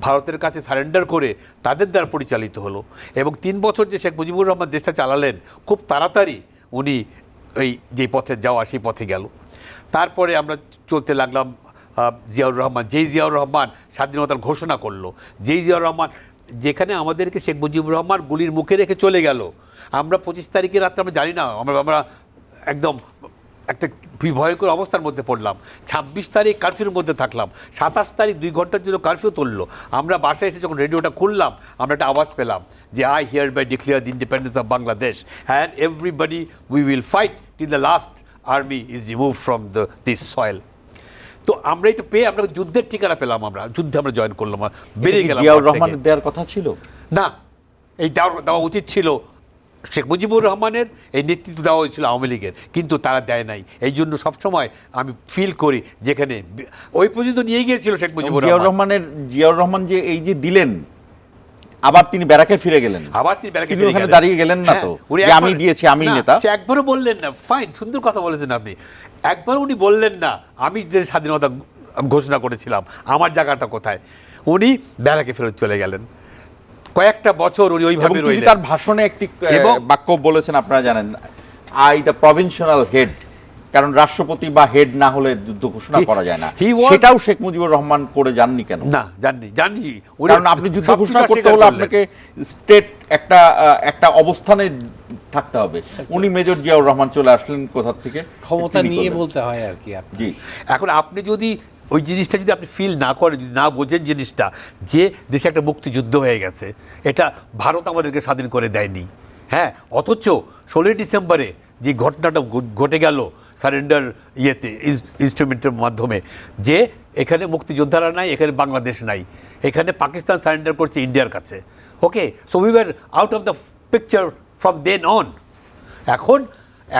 ভারতের কাছে সারেন্ডার করে তাদের দ্বারা পরিচালিত হলো, এবং ৩ বছর যে শেখ মুজিবুর রহমান দেশটা চালালেন, খুব তাড়াতাড়ি উনি এই যে পথে যাওয়া সেই পথে গেল। তারপরে আমরা চলতে লাগলাম জিয়াউর রহমান স্বাধীনতার ঘোষণা করলো। জিয়াউর রহমান যেখানে আমাদেরকে শেখ মুজিবুর রহমান গুলির মুখে রেখে চলে গেল, আমরা 25 তারিখের রাত্রে আমরা জানি না, আমরা একদম একটা ভয়ঙ্কর অবস্থার মধ্যে পড়লাম। 26 তারিখ কারফিউর মধ্যে থাকলাম, 27 তারিখ 2 ঘন্টার জন্য কারফিউ তুললো। আমরা বাসায় এসে যখন রেডিওটা খুললাম, আমরা একটা আওয়াজ পেলাম যে I hereby declare the independence of Bangladesh and everybody we will fight till the last army is removed from this soil. তো আমরা এটা পেয়ে আমরা যুদ্ধের ঠিকানা পেলাম, আমরা যুদ্ধে আমরা জয়েন করলাম, বেরিয়ে গেলাম। জিয়াউর রহমানের দেওয়ার কথা ছিল না, এই দেওয়া উচিত ছিল শেখ মুজিবুর রহমানের, এই নেতৃত্ব দেওয়া হয়েছিল আওয়ামী লীগের, কিন্তু তারা দেয় নাই। এই জন্য সবসময় আমি ফিল করি যেখানে ওই পর্যন্ত নিয়ে গিয়েছিল শেখ মুজিবুর জিয়াউর রহমান যে এই যে দিলেন, আবার তিনি ব্যারাকে ফিরে গেলেন, তিনি ওখানে দাঁড়িয়ে গেলেন না তো যে আমি দিয়েছি, আমি নেতা। একবারও বললেন না, ফাইন, সুন্দর কথা বলেছেন আপনি, একবার উনি বললেন না আমি দেশের স্বাধীনতা ঘোষণা করেছিলাম, আমার জায়গাটা কোথায়। উনি ব্যারাকে ফেরত চলে গেলেন। কয়েকটা বছর উনি ওইভাবে রইলেন। তার ভাষণে একটি বাক্য বলেছেন, আপনারা জানেন, আই দ্য প্রভিনশনাল হেড, কারণ রাষ্ট্রপতি বা হেড না হলে যুদ্ধ ঘোষণা করা যায় না। সেটাও শেখ মুজিবুর রহমান করে যাননি কেন? না, জাননি। কারণ আপনি যুদ্ধ ঘোষণা করতে হলে আপনাকে স্টেট একটা অবস্থানে থাকতে হবে। উনি মেজর জিয়াউর রহমান চলে আসলেন কোথা থেকে? ক্ষমতা নিয়ে বলতে হয় আর কি। জি, এখন আপনি যদি ওই জিনিসটা যদি আপনি ফিল না করেন, যদি না বোঝেন জিনিসটা, যে দেশে একটা মুক্তিযুদ্ধ হয়ে গেছে, এটা ভারত আমাদেরকে স্বাধীন করে দেয়নি, হ্যাঁ, অথচ 16 ডিসেম্বরে যে ঘটনাটা ঘটে গেল সারেন্ডার ইনস্ট্রুমেন্টের মাধ্যমে, যে এখানে মুক্তিযোদ্ধারা নাই, এখানে বাংলাদেশ নাই, এখানে পাকিস্তান সারেন্ডার করছে ইন্ডিয়ার কাছে। Okay, so we were out of the picture from then on.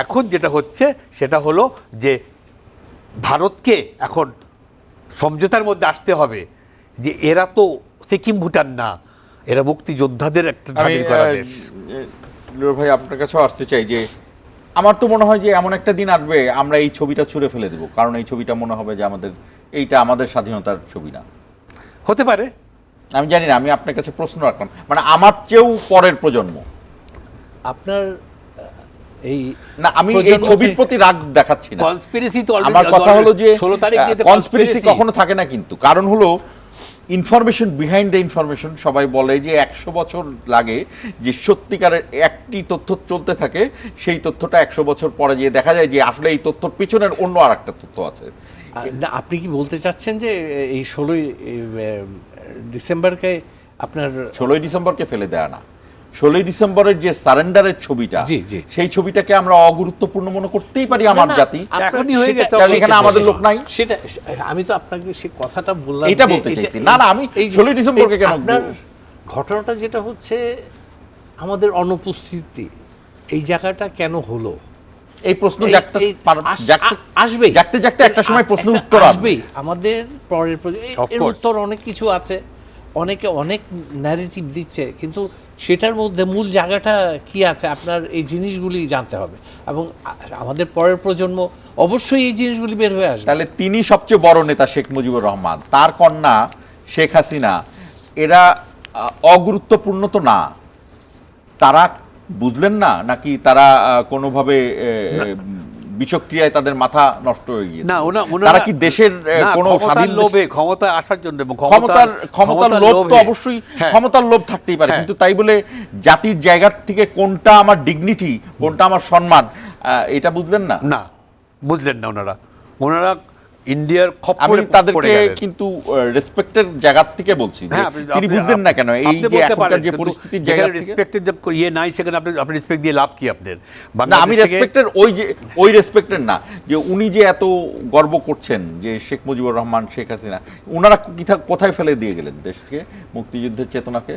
এখন যেটা হচ্ছে সেটা হলো যে ভারতকে এখন সমঝোতার মধ্যে আসতে হবে যে এরা তো সিকিম ভুটান না, এরা মুক্তিযোদ্ধাদের একটা স্বাধীন করা দেশ। ভাই, আপনার কাছেও আসতে চাই যে আমার তো মনে হয় যে এমন একটা দিন আসবে আমরা এই ছবিটা ছুঁড়ে ফেলে দেব, কারণ এই ছবিটা মনে হবে যে এইটা আমাদের স্বাধীনতার ছবি না। হতে পারে, আমি জানি না, আমি আপনার কাছে প্রশ্ন রাখলাম, মানে আমার চেয়েও পরের প্রজন্ম। আপনার এই না, আমি এই ছবির প্রতি রাগ দেখাচ্ছি না, কনস্পিরেসি তো আমার কথা হলো যে কনস্পিরেসি কখনো থাকে না, কিন্তু কারণ হলো ইনফরমেশন বিহাইন্ড দ্য ইনফরমেশন। সবাই বলে যে 100 বছর লাগে যে সত্যিকারের একটি তথ্য চলতে থাকে, সেই তথ্যটা 100 বছর পরে গিয়ে দেখা যায় যে আসলে এই তথ্যর পিছনের অন্য আর একটা তথ্য আছে। আপনি কি বলতে চাচ্ছেন যে এই 16 ডিসেম্বরকে আপনার 16 ডিসেম্বরকে ফেলে দেয়া না, 16 ডিসেম্বরের যে সারেন্ডারের ছবিটা, সেই ছবিটাকে আমরা অগুরুত্বপূর্ণ মনে করতেই পারি আমার জাতি, এখানে আমাদের লোক নাই। সেটা আমি তো আপনাকে সেই কথাটা বললাম, এটা বলতে চাইছি। না, আমি 16 ডিসেম্বরকে কেন, আপনার ঘটনাটা যেটা হচ্ছে আমাদের অনুপস্থিতি, এই জায়গাটা কেন হলো, এই প্রশ্ন আসবেই জাগতে জাগতে একটা সময় প্রশ্নের উত্তর আসবেই। আমাদের পরের Of এর course. উত্তর অনেক কিছু আছে, অনেকে অনেক ন্যারেটিভ দিচ্ছে, কিন্তু সেটার মধ্যে মূল জায়গাটা কি আছে আপনার এই জিনিসগুলি জানতে হবে, এবং আমাদের পরের প্রজন্ম অবশ্যই এই জিনিসগুলি বের হয়ে আসবে। তাহলে তিনি সবচেয়ে বড় নেতা শেখ মুজিবুর রহমান, তার কন্যা শেখ হাসিনা, এরা অগুরুত্বপূর্ণ তো না? তারা বুঝলেন না নাকি তারা কোনোভাবে বিষক্রিয়ায় তাদের মাথা নষ্ট হয়ে গিয়েছে? না, তারা কি দেশের কোনো স্বাধীন লোভে ক্ষমতা আসার জন্য এবং ক্ষমতার লোভ তো অবশ্যই, ক্ষমতার লোভ থাকতেই পারে, কিন্তু তাই বলে জাতির জায়গা থেকে কোনটা আমার ডিগনিটি, কোনটা আমার সম্মান, এটা বুঝলেন না? না, বুঝলেন না ওনারা ইন্ডিয়ার আমি খপ্পরে তাদেরকে কিন্তু রেসপেক্টের জায়গা থেকে বলছি যে তিনি বুঝলেন না কেন এই যে এখনকার যে পরিস্থিতির জায়গা থেকে? রেসপেক্টের যে ইয়ে নাই, সেখানে আপনি রেসপেক্ট দিয়ে লাভ কি আপনার? না, আমি রেসপেক্টের ওই রেসপেক্টের না, যে উনি যে এত গর্ব করছেন যে শেখ মুজিবুর রহমান, শেখ হাসিনা, উনারা কোথায় ফেলে দিয়ে গেলেন দেশকে, মুক্তিযুদ্ধের চেতনাকে?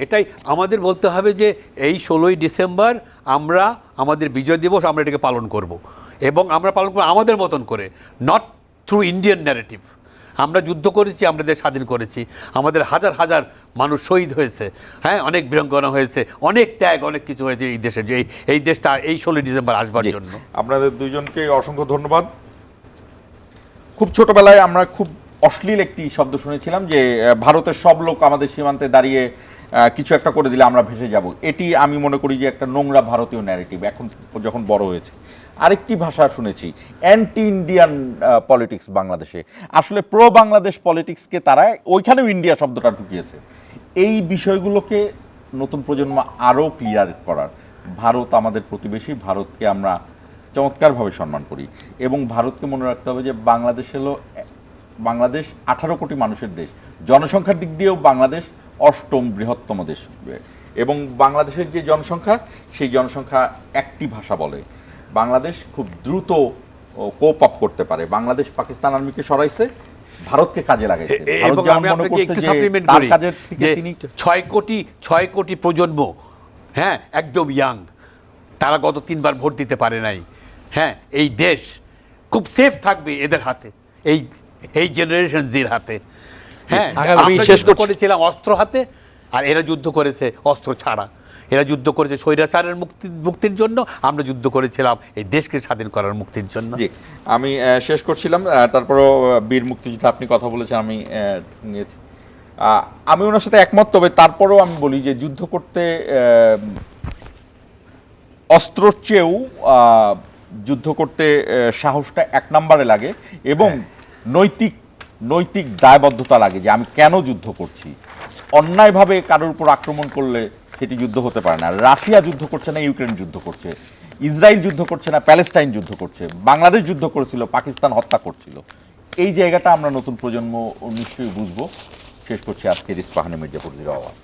এটাই আমাদের বলতে হবে যে এই 16ই ডিসেম্বর আমরা আমাদের বিজয় দিবস, আমরা এটাকে পালন করব, এবং আমরা পালন করব আমাদের মতন করে, নট থ্রু ইন্ডিয়ান ন্যারেটিভ। আমরা যুদ্ধ করেছি, আমরা দেশ স্বাধীন করেছি, আমাদের হাজার হাজার মানুষ শহীদ হয়েছে, হ্যাঁ, অনেক বীরাঙ্গনা হয়েছে, অনেক ত্যাগ, অনেক কিছু হয়েছে এই দেশের, যে এই দেশটা এই 16ই ডিসেম্বর আসবার জন্য। আপনাদের দুইজনকে অসংখ্য ধন্যবাদ। খুব ছোটবেলায় আমরা খুব অশ্লীল একটি শব্দ শুনেছিলাম যে ভারতের সব লোক আমাদের সীমান্তে দাঁড়িয়ে কিছু একটা করে দিলে আমরা ভেসে যাব। এটি আমি মনে করি যে একটা নোংরা ভারতীয় ন্যারেটিভ। এখন যখন বড় হয়েছে আরেকটি ভাষা শুনেছি, অ্যান্টি ইন্ডিয়ান পলিটিক্স বাংলাদেশে। আসলে প্রো বাংলাদেশ পলিটিক্সকে তারা ওইখানেও ইন্ডিয়া শব্দটা ঢুকিয়েছে। এই বিষয়গুলোকে নতুন প্রজন্ম আরও ক্লিয়ার করার, ভারত আমাদের প্রতিবেশী, ভারতকে আমরা চমৎকারভাবে সম্মান করি, এবং ভারতকে মনে রাখতে হবে যে বাংলাদেশ 18 কোটি মানুষের দেশ, জনসংখ্যার দিক দিয়েও বাংলাদেশ 8ম বৃহত্তম দেশ, এবং বাংলাদেশের যে জনসংখ্যা, সেই জনসংখ্যা একটি ভাষা বলে। বাংলাদেশ খুব দ্রুত কোপ আপ করতে পারে। বাংলাদেশ পাকিস্তান আর্মিকে সরাইছে, ভারতকে কাজে লাগাইছে। এবং আমি আপনাকে একটু সাপ্লিমেন্ট করি যে 6 কোটি প্রজন্ম, হ্যাঁ, একদম ইয়াং, তারা গত 3বার ভোট দিতে পারে নাই। হ্যাঁ, এই দেশ খুব সেফ থাকবে এদের হাতে, এই জেনারেশন জির হাতে। হ্যাঁ, আমি শেষ করেছিলাম অস্ত্র হাতে, আর এরা যুদ্ধ করেছে অস্ত্র ছাড়া। এরা যুদ্ধ করেছে স্বৈরাচারের মুক্তির জন্য, আমরা যুদ্ধ করেছিলাম এই দেশকে স্বাধীন করার মুক্তির জন্য। জি, আমি শেষ করছিলাম, তারপরও বীর মুক্তিযুদ্ধ আপনি কথা বলেছেন, আমি নিয়েছি, আমি ওনার সাথে একমত। তবে তারপরেও আমি বলি যে যুদ্ধ করতে অস্ত্রর চেয়েও যুদ্ধ করতে সাহসটা 1 নম্বরে লাগে, এবং নৈতিক দায়বদ্ধতা লাগে যে আমি কেন যুদ্ধ করছি। অন্যায়ভাবে কারোর উপর আক্রমণ করলে সেটি যুদ্ধ হতে পারে না। রাশিয়া যুদ্ধ করছে না, ইউক্রেন যুদ্ধ করছে, ইসরায়েল যুদ্ধ করছে না, প্যালেস্টাইন যুদ্ধ করছে, বাংলাদেশ যুদ্ধ করেছিল, পাকিস্তান হত্যা করছিল। এই জায়গাটা আমরা নতুন প্রজন্ম নিশ্চয়ই বুঝবো। শেষ করছি আজকের ইস্পাহানি মির্জাপুর 0 আওয়াজ।